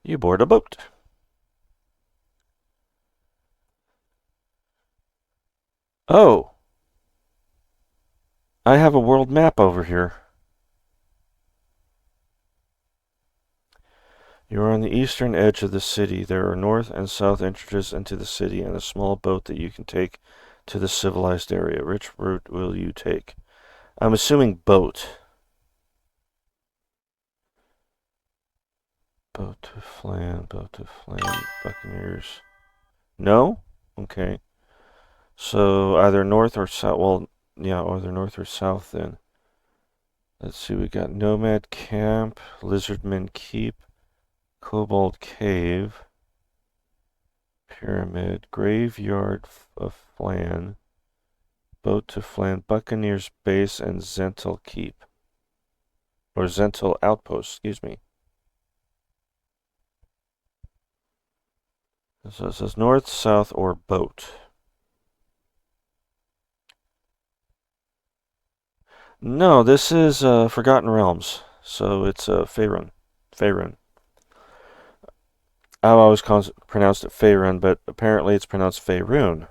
You board a boat. Oh! I have a world map over here. You are on the eastern edge of the city. There are north and south entrances into the city and a small boat that you can take to the civilized area. Which route will you take? I'm assuming boat. Boat to Flan, Buccaneers. No? Okay. So either north or south. Well, yeah, either north or south then. Let's see, we got Nomad Camp, Lizardman Keep, Cobalt Cave, Pyramid, Graveyard of Flan, Boat to Flan, Buccaneers Base, and Zental Keep. Or Zental Outpost, excuse me. So it says north, south, or boat. No, this is Forgotten Realms. So it's Faerun. Faerun. I've always pronounced it Faerun, but apparently it's pronounced Faerun.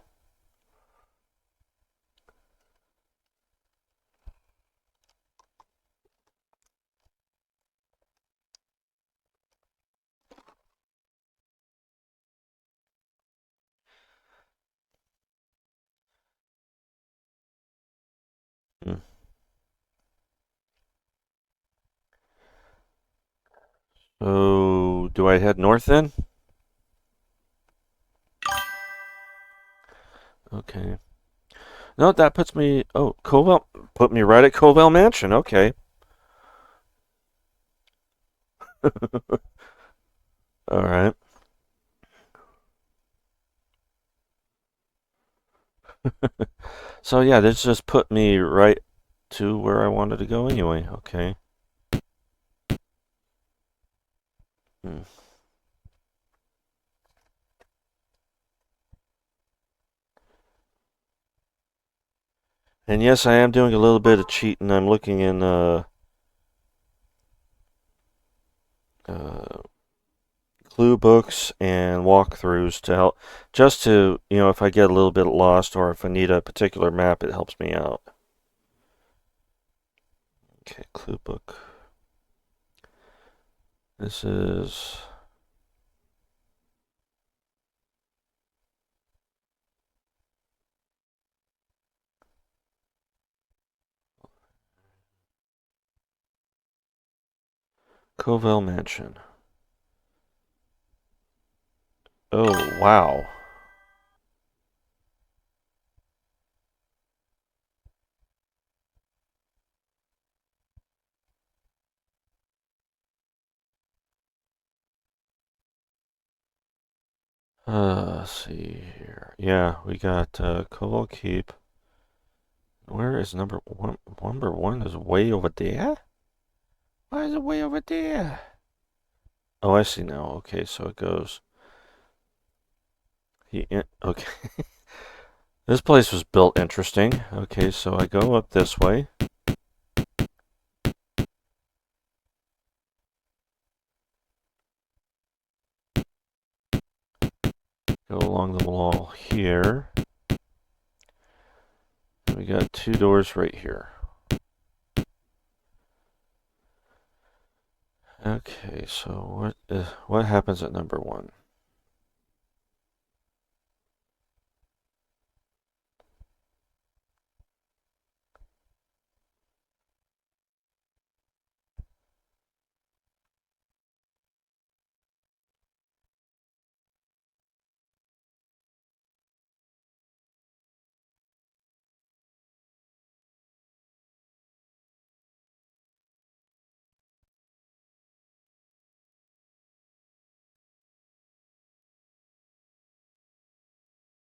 Oh, do I head north then? Okay. No, that puts me... Oh, Covell... Put me right at Covell Mansion. Okay. Alright. So yeah, this just put me right to where I wanted to go anyway. Okay. Hmm. And yes, I am doing a little bit of cheating. I'm looking in clue books and walkthroughs to help, just to, if I get a little bit lost or if I need a particular map, it helps me out. Okay, clue book. This is... Covell Mansion. Oh, wow. Let's see here. Yeah, we got Covell Keep. Where is number one? Number one is way over there? Why is it way over there? Oh, I see now. Okay, so it goes... Okay. This place was built interesting. Okay, so I go up this way. Go along the wall here. And we got two doors right here. Okay, so what happens at number one?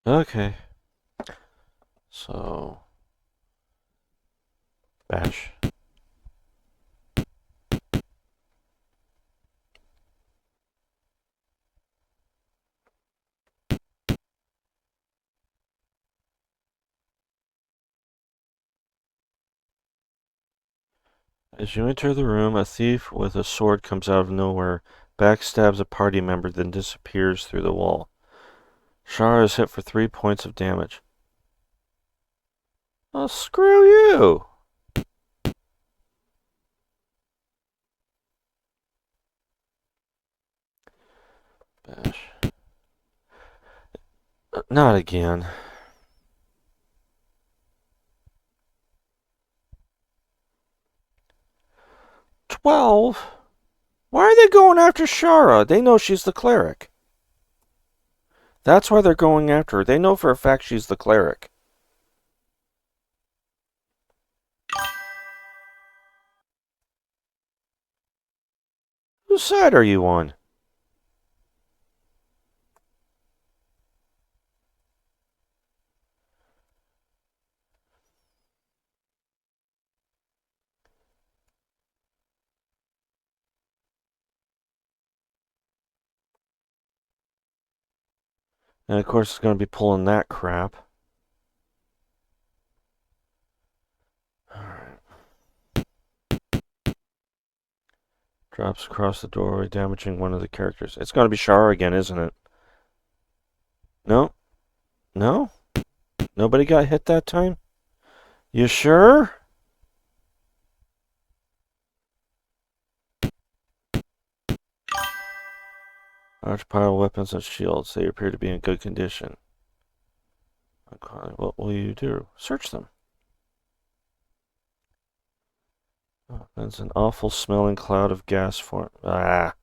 Okay. So... Bash. As you enter the room, a thief with a sword comes out of nowhere, backstabs a party member, then disappears through the wall. Shara is hit for 3 points of damage. Oh, screw you! Bash. Not again. 12? Why are they going after Shara? They know she's the cleric. That's why they're going after her. They know for a fact she's the cleric. Whose side are you on? And of course, it's going to be pulling that crap. Alright. Drops across the doorway, damaging one of the characters. It's going to be Shara again, isn't it? No? No? Nobody got hit that time? You sure? Large pile of weapons and shields. They appear to be in good condition. Okay, what will you do? Search them. Oh, that's an awful smelling cloud of gas form. Ah.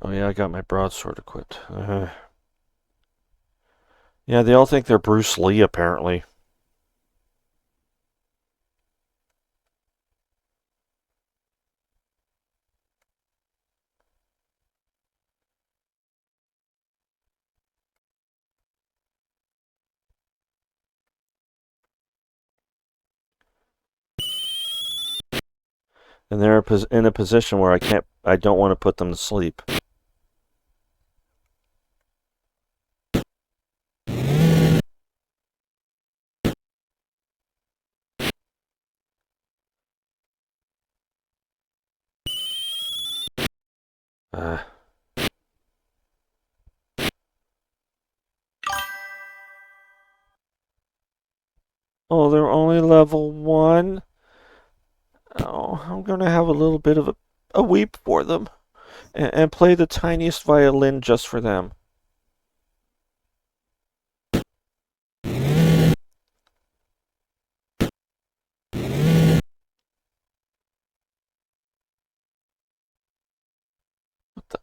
Oh yeah, I got my broadsword equipped. Yeah, they all think they're Bruce Lee, apparently. And they're in a position where I don't want to put them to sleep. Uh, oh, they're only level 1? Oh, I'm going to have a little bit of a weep for them. And play the tiniest violin just for them. What the?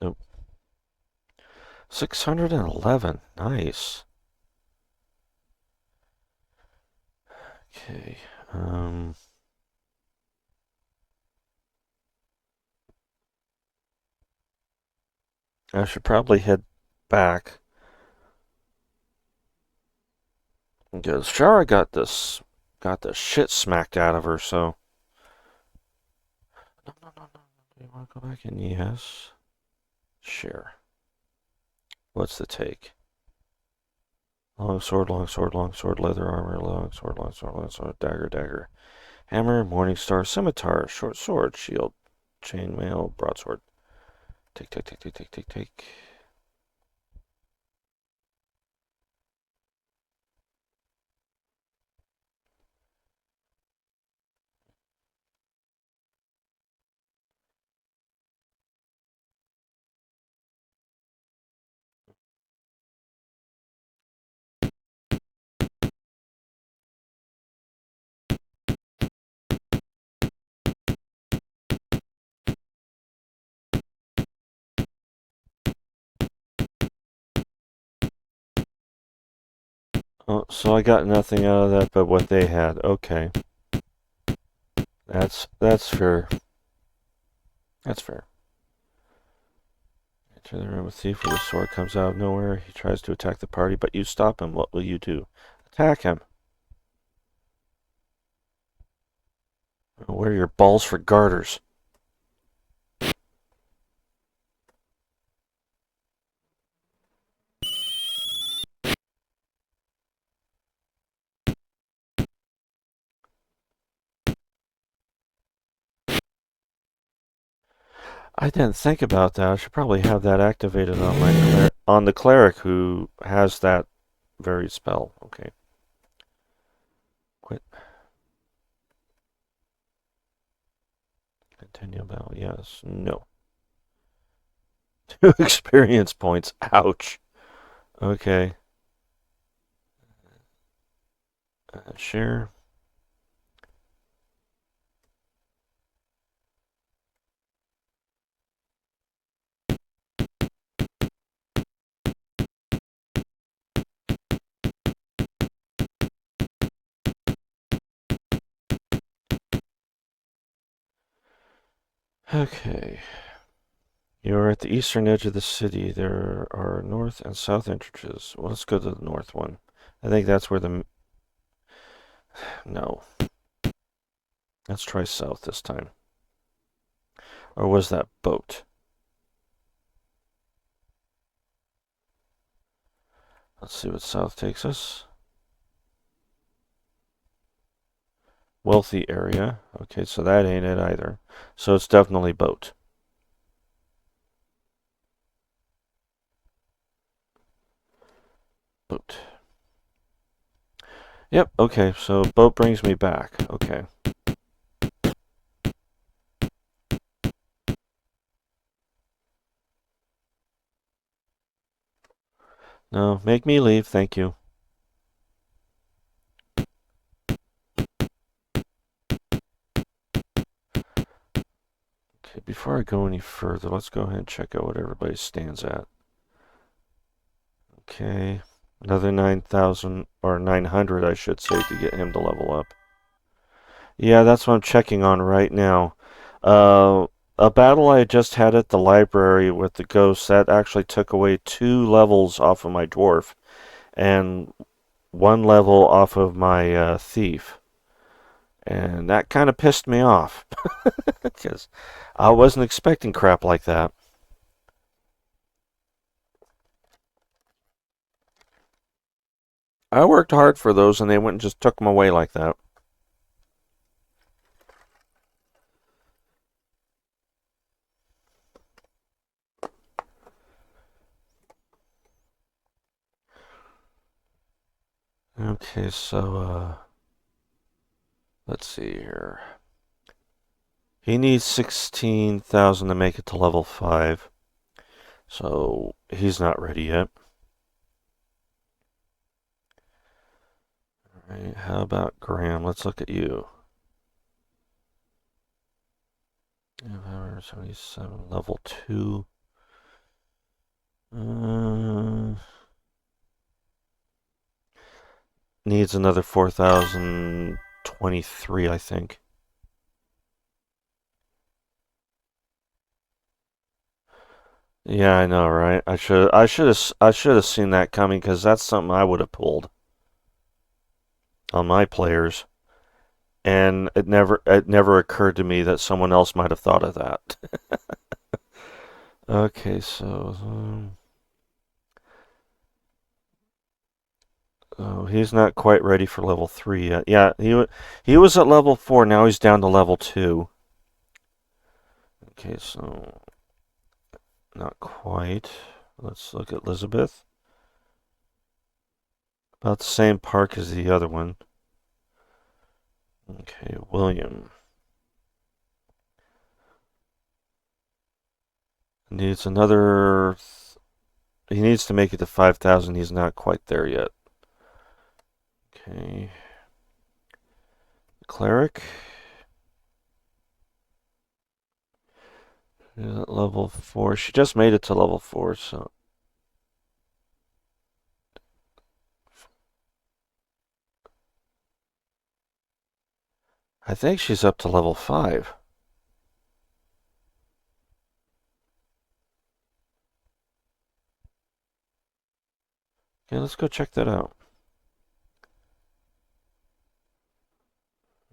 Nope. 611. Nice. Okay. I should probably head back. Because Shara got the shit smacked out of her, so. No. Do you want to go back in? Yes. Share. What's the take? Long sword, leather armor, long sword, dagger. Hammer, morning star, scimitar, short sword, shield, chainmail, broadsword. Take. Oh, so I got nothing out of that but what they had. Okay. That's fair. That's fair. Enter the room with thief where the sword comes out of nowhere. He tries to attack the party, but you stop him. What will you do? Attack him. Wear your balls for garters. I didn't think about that. I should probably have that activated on on the cleric who has that very spell. Okay. Quit. Continue about. Yes. No. 2 experience points. Ouch. Okay. Share. Okay. You're at the eastern edge of the city. There are north and south entrances. Well, let's go to the north one. I think that's where the... No. Let's try south this time. Or was that boat? Let's see what south takes us. Wealthy area. Okay, so that ain't it either. So it's definitely boat. boat. Yep, okay, so boat brings me back. Okay. No, make me leave, thank you. Okay, before I go any further, let's go ahead and check out what everybody stands at. Okay, another 9,000, or 900, I should say, to get him to level up. Yeah, that's what I'm checking on right now. A battle I just had at the library with the ghosts, that actually took away 2 levels off of my dwarf, and 1 level off of my thief. And that kind of pissed me off, because I wasn't expecting crap like that. I worked hard for those, and they went and just took them away like that. Okay, so, let's see here. He needs 16,000 to make it to level 5. So, he's not ready yet. Alright, how about Graham? Let's look at you. 77, level 2. Needs another 4,023, I think. Yeah, I know, right? I should have seen that coming, because that's something I would have pulled on my players, and it never occurred to me that someone else might have thought of that. Okay, so oh, he's not quite ready for level 3 yet. Yeah, he was at level 4. Now he's down to level 2. Okay, so not quite. Let's look at Elizabeth. About the same park as the other one. Okay, William. Needs another... He needs to make it to 5,000. He's not quite there yet. Okay. Cleric. She's at level 4. She just made it to level 4, so... I think she's up to level 5. Okay, let's go check that out.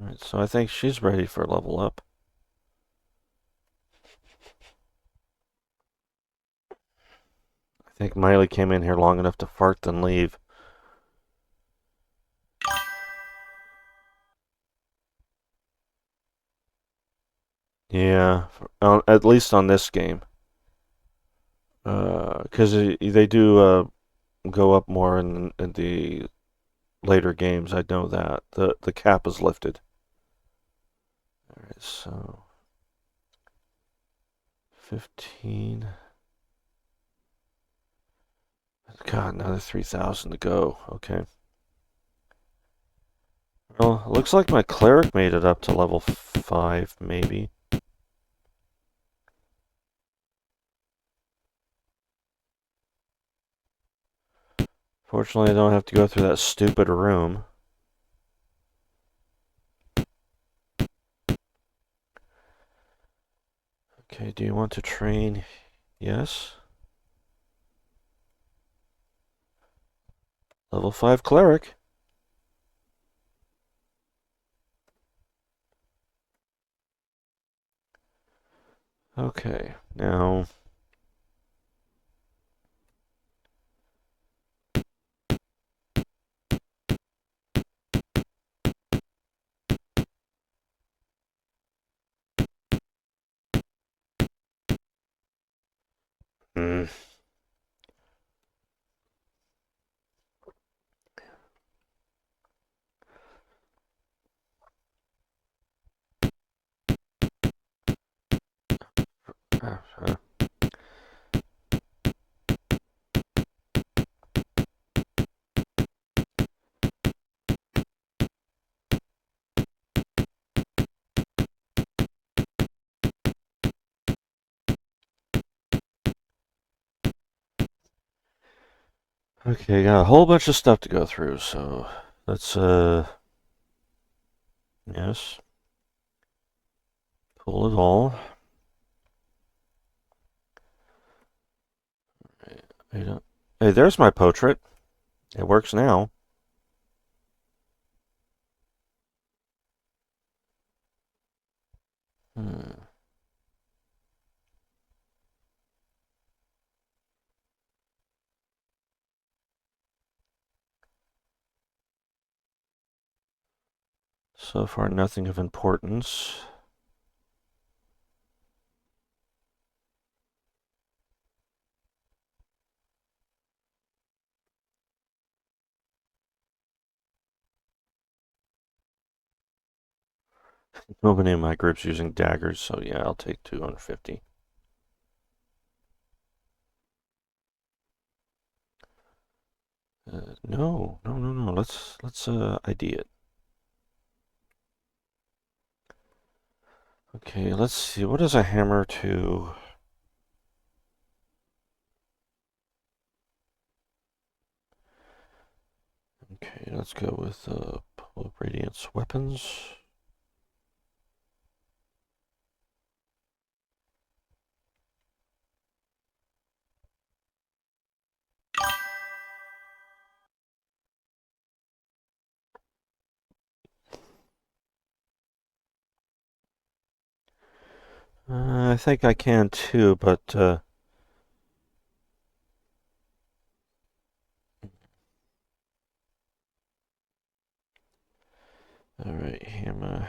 Alright, so I think she's ready for level up. I think Miley came in here long enough to fart then leave. Yeah, at least on this game. Because they do go up more in the later games. I know that. The cap is lifted. Alright, so 15. God, another 3,000 to go. Okay. Well, looks like my cleric made it up to level 5, maybe. Fortunately, I don't have to go through that stupid room. Okay, do you want to train? Yes. Level 5 cleric. Okay, now... Hmm. Okay, got a whole bunch of stuff to go through, so let's, yes. Pull it all. Hey, there's my portrait. It works now. So far, nothing of importance. Nobody in my group's using daggers, so yeah, I'll take 250. No. Let's ID it. Okay, let's see. What is a hammer to? Okay, let's go with Radiance weapons. I think I can too, but all right, hammer.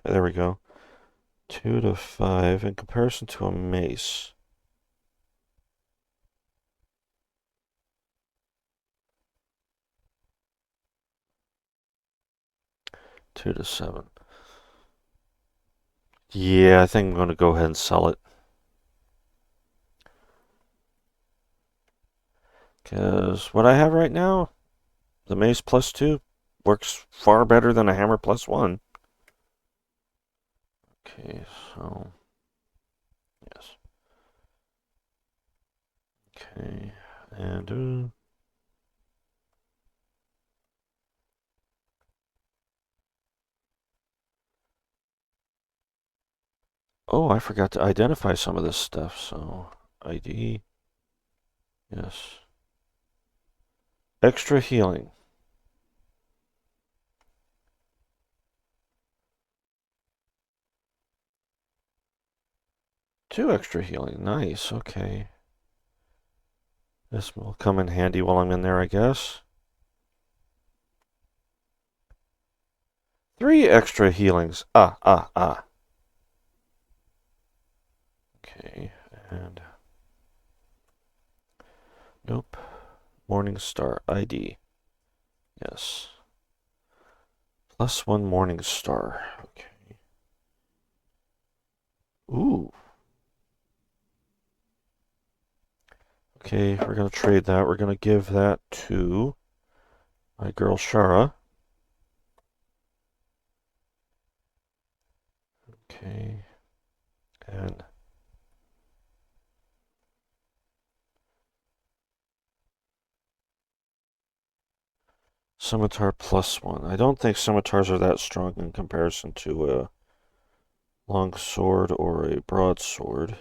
There we go. 2 to 5 in comparison to a mace. Two to 7. Yeah, I think I'm going to go ahead and sell it. Because what I have right now, the mace +2, works far better than a hammer +1. Okay, so, yes. Okay, and, oh, I forgot to identify some of this stuff, so, ID, yes. Extra healing. Two extra healing, nice, okay. This will come in handy while I'm in there, I guess. 3 extra healings, ah. Okay, and nope. Morningstar ID. Yes. +1 Morningstar. Okay. Ooh. Okay, we're gonna trade that. We're gonna give that to my girl Shara. Okay. And Scimitar +1. I don't think scimitars are that strong in comparison to a long sword or a broadsword.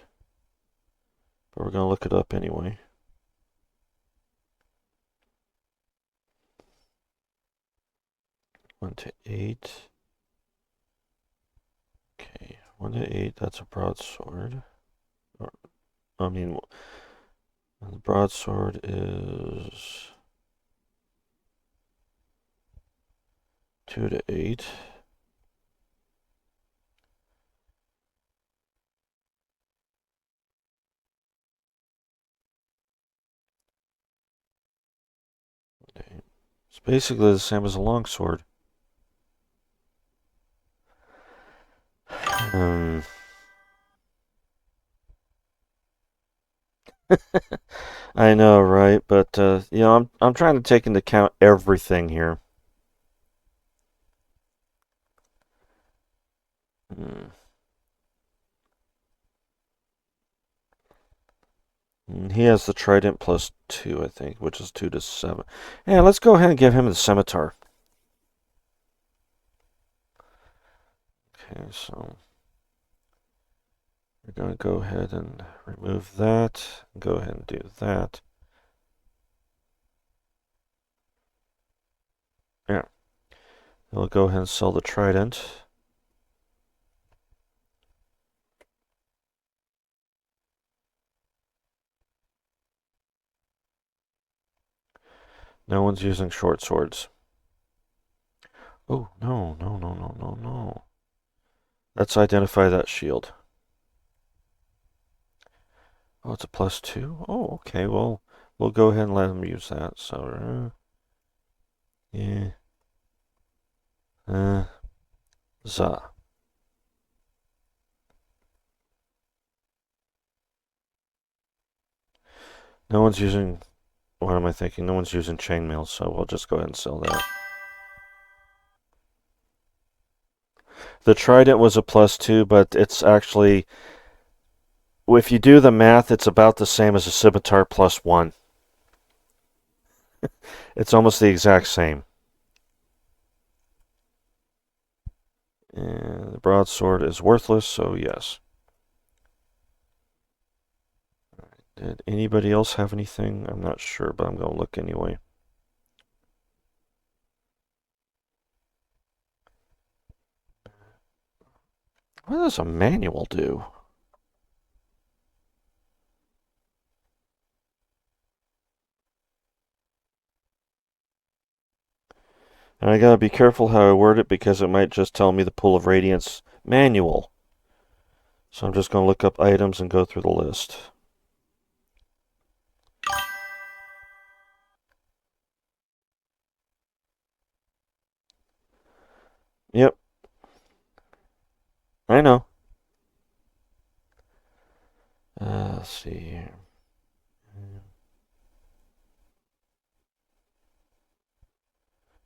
But we're going to look it up anyway. One to 8. Okay, 1 to 8, that's a broadsword. The broadsword is 2 to 8. Okay. It's basically the same as a longsword. I know, right? But you know, I'm trying to take into account everything here. He has the trident plus 2, I think, which is 2 to 7. Yeah, let's go ahead and give him the scimitar. Okay, so we're going to go ahead and remove that. Go ahead and do that. Yeah. We'll go ahead and sell the trident. No one's using short swords. Oh, no, no, no, no, no, no. Let's identify that shield. Oh, it's a plus 2? Oh, okay, well, we'll go ahead and let him use that. So, yeah. Za. No one's using, what am I thinking? No one's using chainmail, so we'll just go ahead and sell that. The trident was a plus 2, but it's actually, if you do the math, it's about the same as a scimitar plus 1. It's almost the exact same. And the broadsword is worthless, so yes. Did anybody else have anything? I'm not sure, but I'm going to look anyway. What does a manual do? And I gotta be careful how I word it because it might just tell me the Pool of Radiance manual. So I'm just gonna look up items and go through the list. Yep. I know. Let's see here.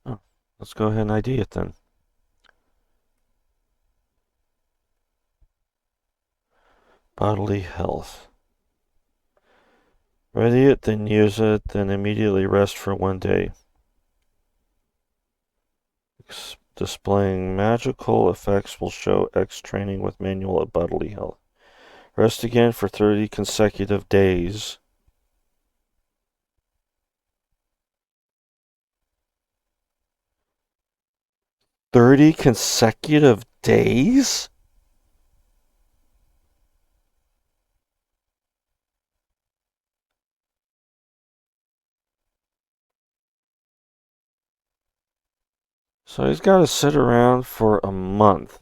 Oh, let's go ahead and ID it then. Bodily health. Ready it, then use it, then immediately rest for 1 day. Displaying magical effects will show X training with manual bodily health. Rest again for 30 consecutive days. 30 consecutive days? So he's got to sit around for a month.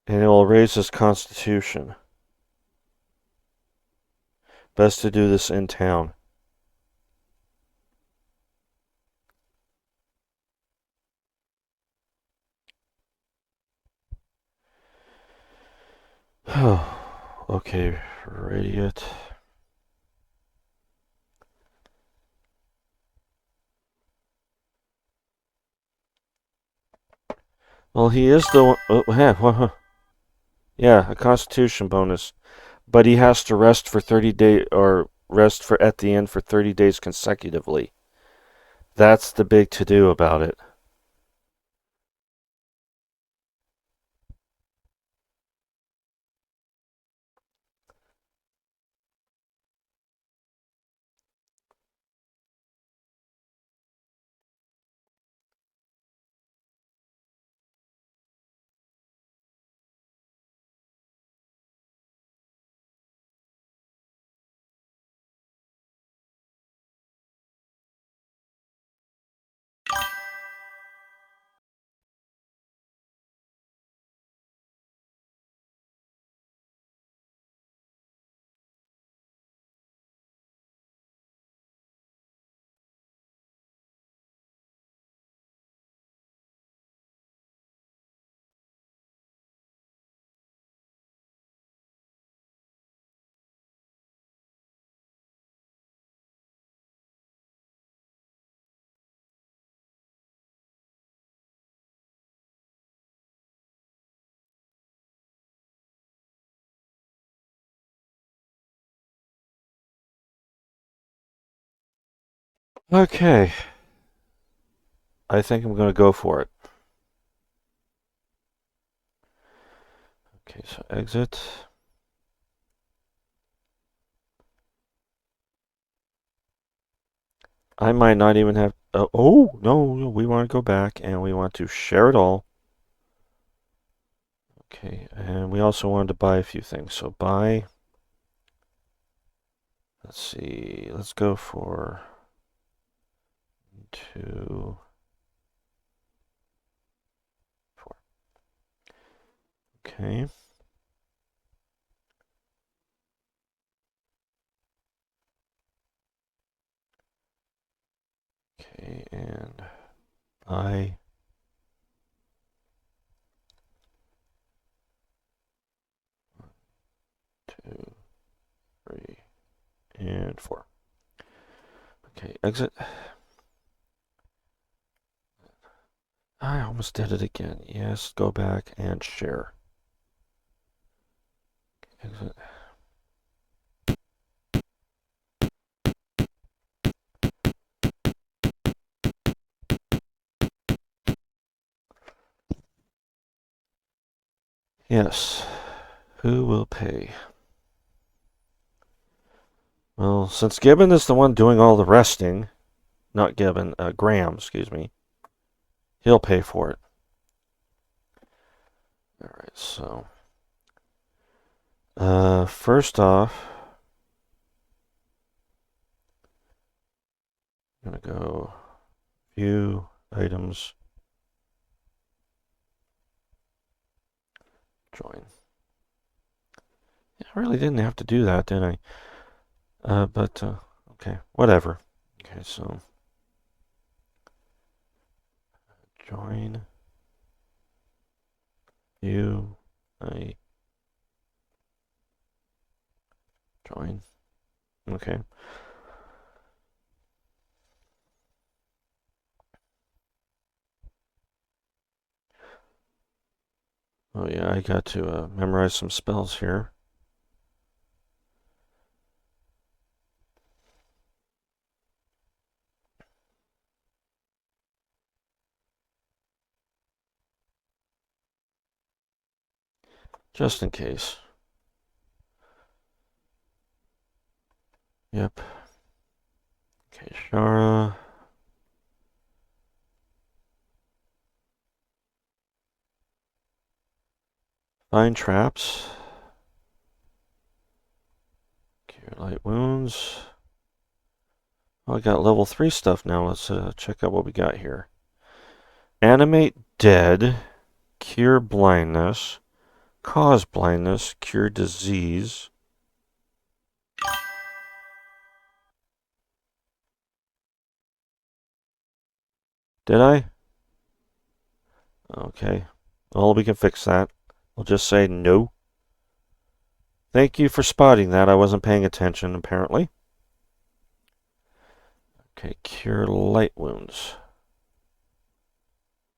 And it will raise his constitution. Best to do this in town. Okay, Radiant. Well, he is the one. Oh, yeah, a constitution bonus. But he has to rest for 30 days, or rest for at the end for 30 days consecutively. That's the big to-do about it. Okay. I think I'm going to go for it. Okay, so exit. I might not even have... oh, no, we want to go back and we want to share it all. Okay, and we also wanted to buy a few things. So buy... Let's see, let's go for... 2, 4. Okay. Okay, and buy... 2, 3, and 4. Okay, exit. I almost did it again. Yes, go back and share. Exit. Yes. Who will pay? Well, since Gibbon is the one doing all the resting, not Gibbon, Graham, excuse me, he'll pay for it. Alright, so... first off, I'm going to go view items, join. Yeah, I really didn't have to do that, did I? But, okay, whatever. Okay, so... join... view... join. Okay. Oh yeah, I got to memorize some spells here. Just in case. Yep. Okay, Shara. Find traps. Cure light wounds. Oh, I got level 3 stuff now. Let's check out what we got here. Animate dead. Cure blindness. Cause blindness. Cure disease. Did I? Okay. Well, we can fix that. We'll just say no. Thank you for spotting that. I wasn't paying attention, apparently. Okay, cure light wounds.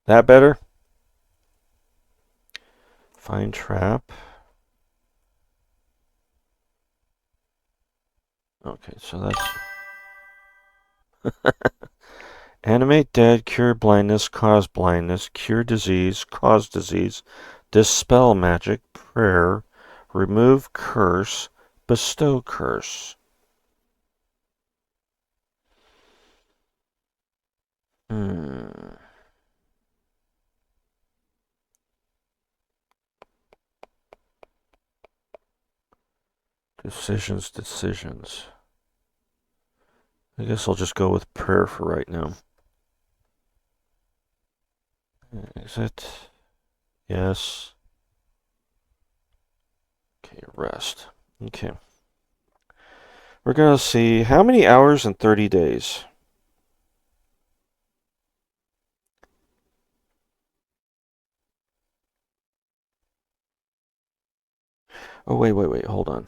That better? Find trap. Okay, so that's... Animate dead, cure blindness, cause blindness, cure disease, cause disease, dispel magic, prayer, remove curse, bestow curse. Decisions. I guess I'll just go with prayer for right now. Exit. Yes. Okay, rest. Okay. We're going to see how many hours in 30 days. Oh, wait, hold on.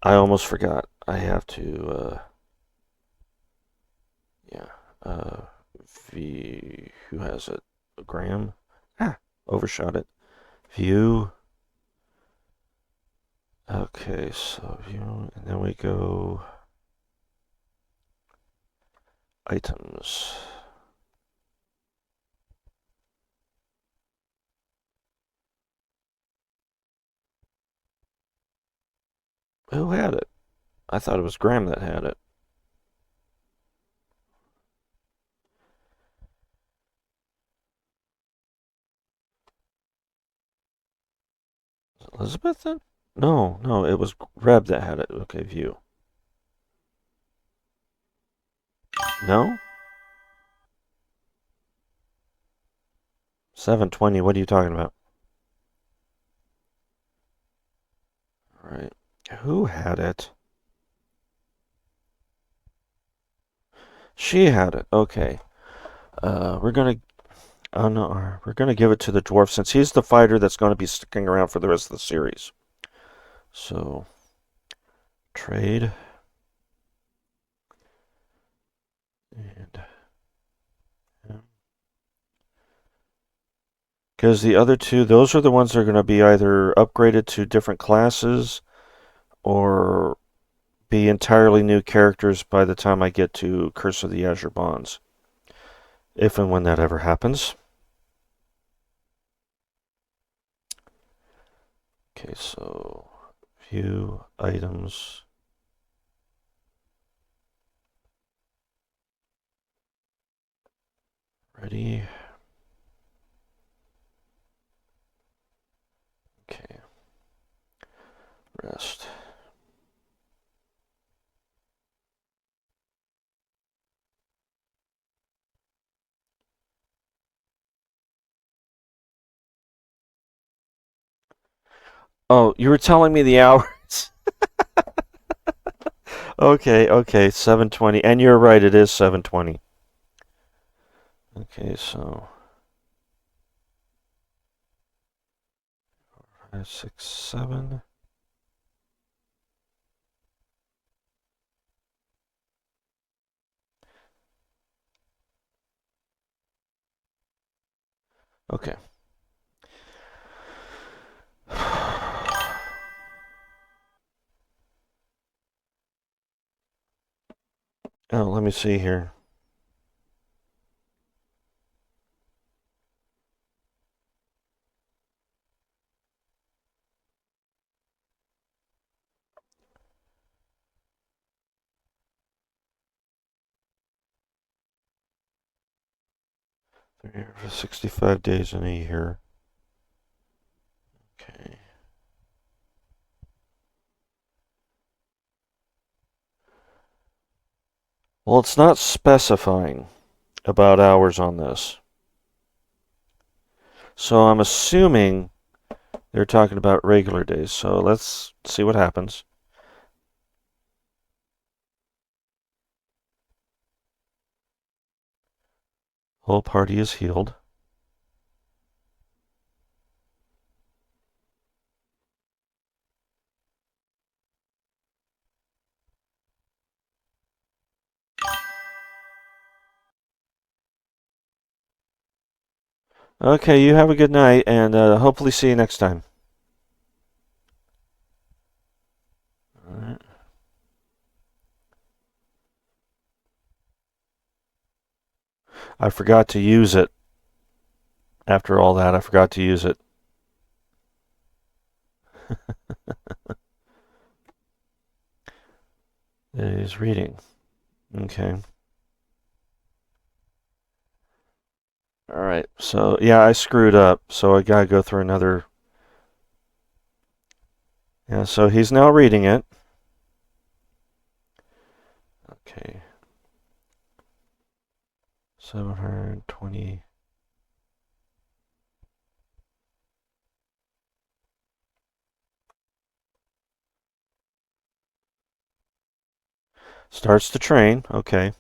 I almost forgot. I have to, who has it? Graham? Overshot it. View. Okay, so view, and then we go... items. Who had it? I thought it was Graham that had it. Was it Elizabeth then? No, it was Reb that had it. Okay, view. No? 720, what are you talking about? Alright. Who had it? She had it. Okay. We're gonna give it to the dwarf since he's the fighter that's going to be sticking around for the rest of the series. So, trade. And because the other two, those are the ones that are going to be either upgraded to different classes or be entirely new characters by the time I get to Curse of the Azure Bonds. If and when that ever happens. Okay, so view items. Ready. Okay. Rest. Oh, you were telling me the hours. Okay, 7:20. And you're right, it is 7:20. Okay, so 5, 6, 7. Okay. Oh, let me see here. For 65 days in a year. Okay. Well, it's not specifying about hours on this. So I'm assuming they're talking about regular days. So let's see what happens. Whole party is healed. Okay, you have a good night, and hopefully see you next time. All right. I forgot to use it. After all that, I forgot to use it. It is reading. Okay. Alright, so yeah, I screwed up, so I gotta go through another. Yeah, so he's now reading it. Okay. 720. Starts to train. Okay.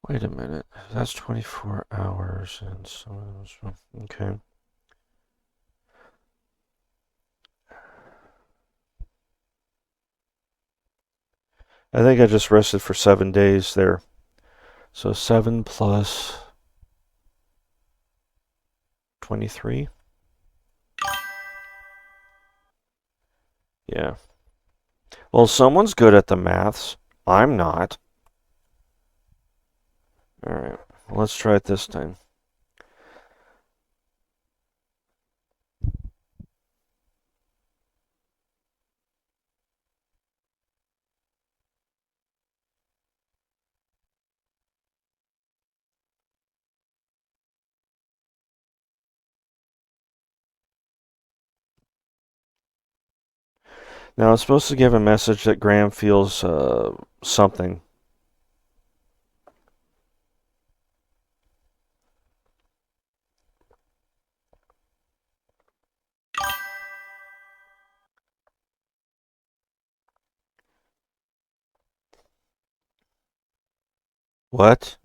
Wait a minute. That's 24 hours and so okay. I think I just rested for 7 days there. So 7 plus 23. Yeah. Well, someone's good at the maths. I'm not. Alright, let's try it this time. Now, it's supposed to give a message that Graham feels something. What?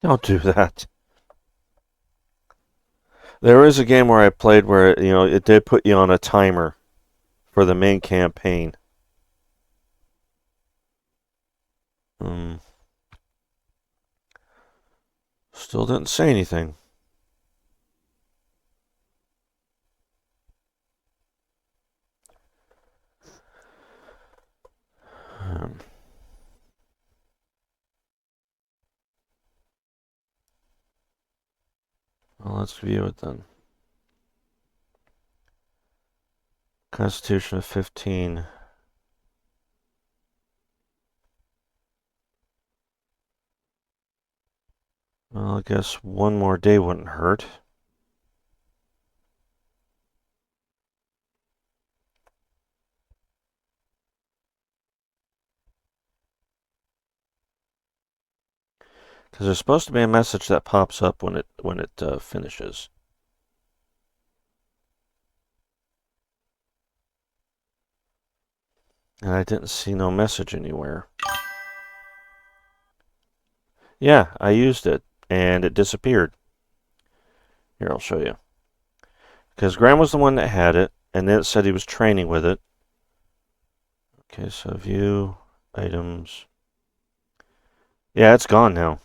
Don't do that. There is a game where I played where, it did put you on a timer for the main campaign. Still didn't say anything. Well, let's view it then. Constitution of 15. Well, I guess one more day wouldn't hurt. Because there's supposed to be a message that pops up when it finishes. And I didn't see no message anywhere. Yeah, I used it, and it disappeared. Here, I'll show you. Because Graham was the one that had it, and then it said he was training with it. Okay, so view, items. Yeah, it's gone now.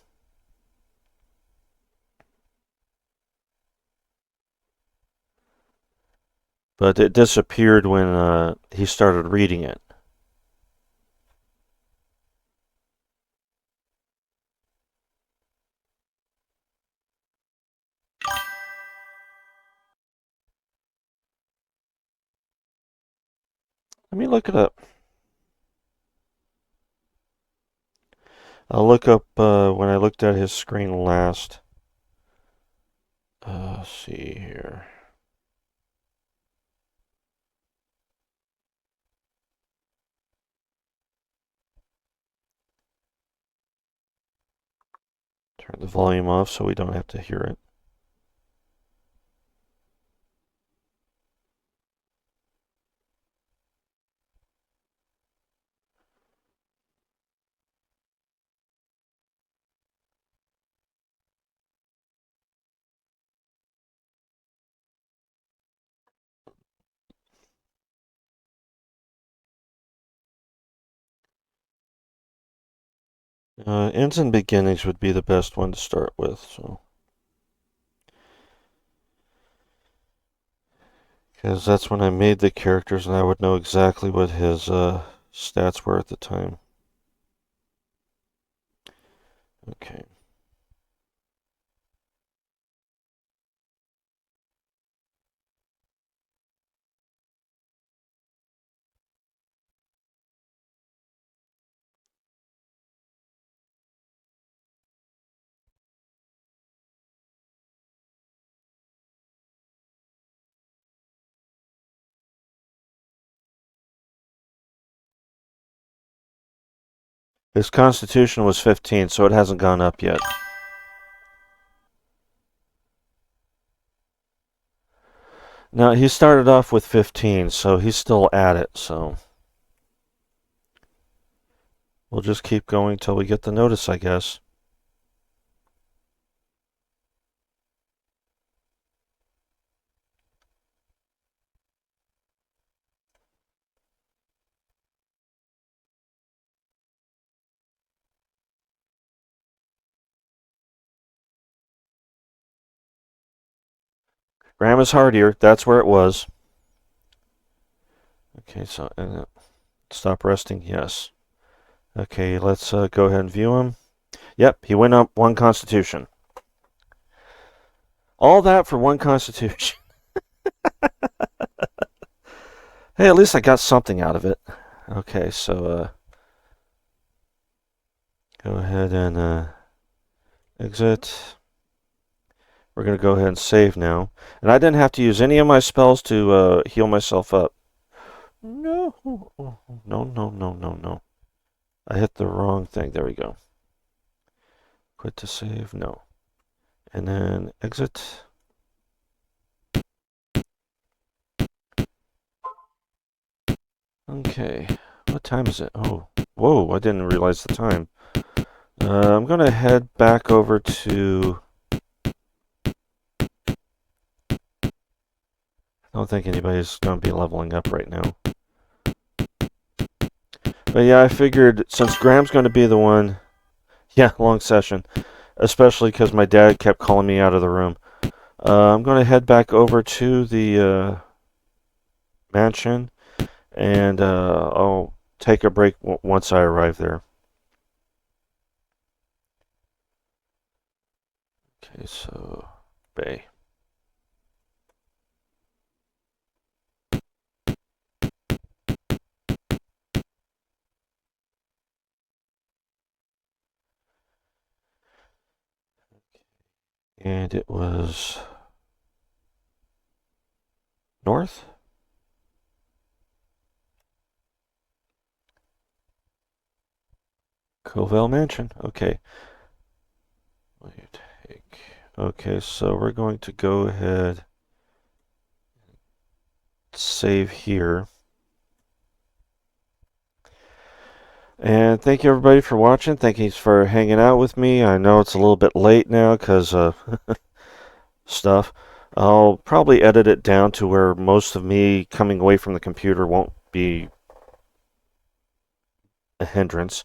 But it disappeared when he started reading it. Let me look it up. I'll look up when I looked at his screen last. Let's see here. Turn the volume off so we don't have to hear it. Ends and beginnings would be the best one to start with. So, because that's when I made the characters and I would know exactly what his stats were at the time. Okay. His constitution was 15, so it hasn't gone up yet. Now, he started off with 15, so he's still at it, so we'll just keep going till we get the notice, I guess. Grandma's Hardier, that's where it was. Okay, so stop resting, yes. Okay, let's go ahead and view him. Yep, he went up 1 Constitution. All that for 1 Constitution. Hey, at least I got something out of it. Okay, so go ahead and exit. We're going to go ahead and save now. And I didn't have to use any of my spells to heal myself up. No. No. I hit the wrong thing. There we go. Quit to save. No. And then exit. Okay. What time is it? Oh. Whoa, I didn't realize the time. I'm going to head back over to... I don't think anybody's going to be leveling up right now. But yeah, I figured since Graham's going to be the one... Yeah, long session. Especially because my dad kept calling me out of the room. I'm going to head back over to the mansion. And I'll take a break once I arrive there. Okay, so... Bay. And it was north? Covell Mansion. Okay. Okay, so we're going to go ahead save here. And thank you everybody for watching. Thank you for hanging out with me. I know it's a little bit late now because stuff. I'll probably edit it down to where most of me coming away from the computer won't be a hindrance.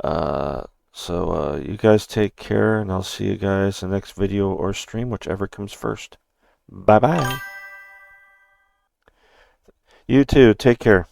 So you guys take care, and I'll see you guys in the next video or stream, whichever comes first. Bye-bye. You too. Take care.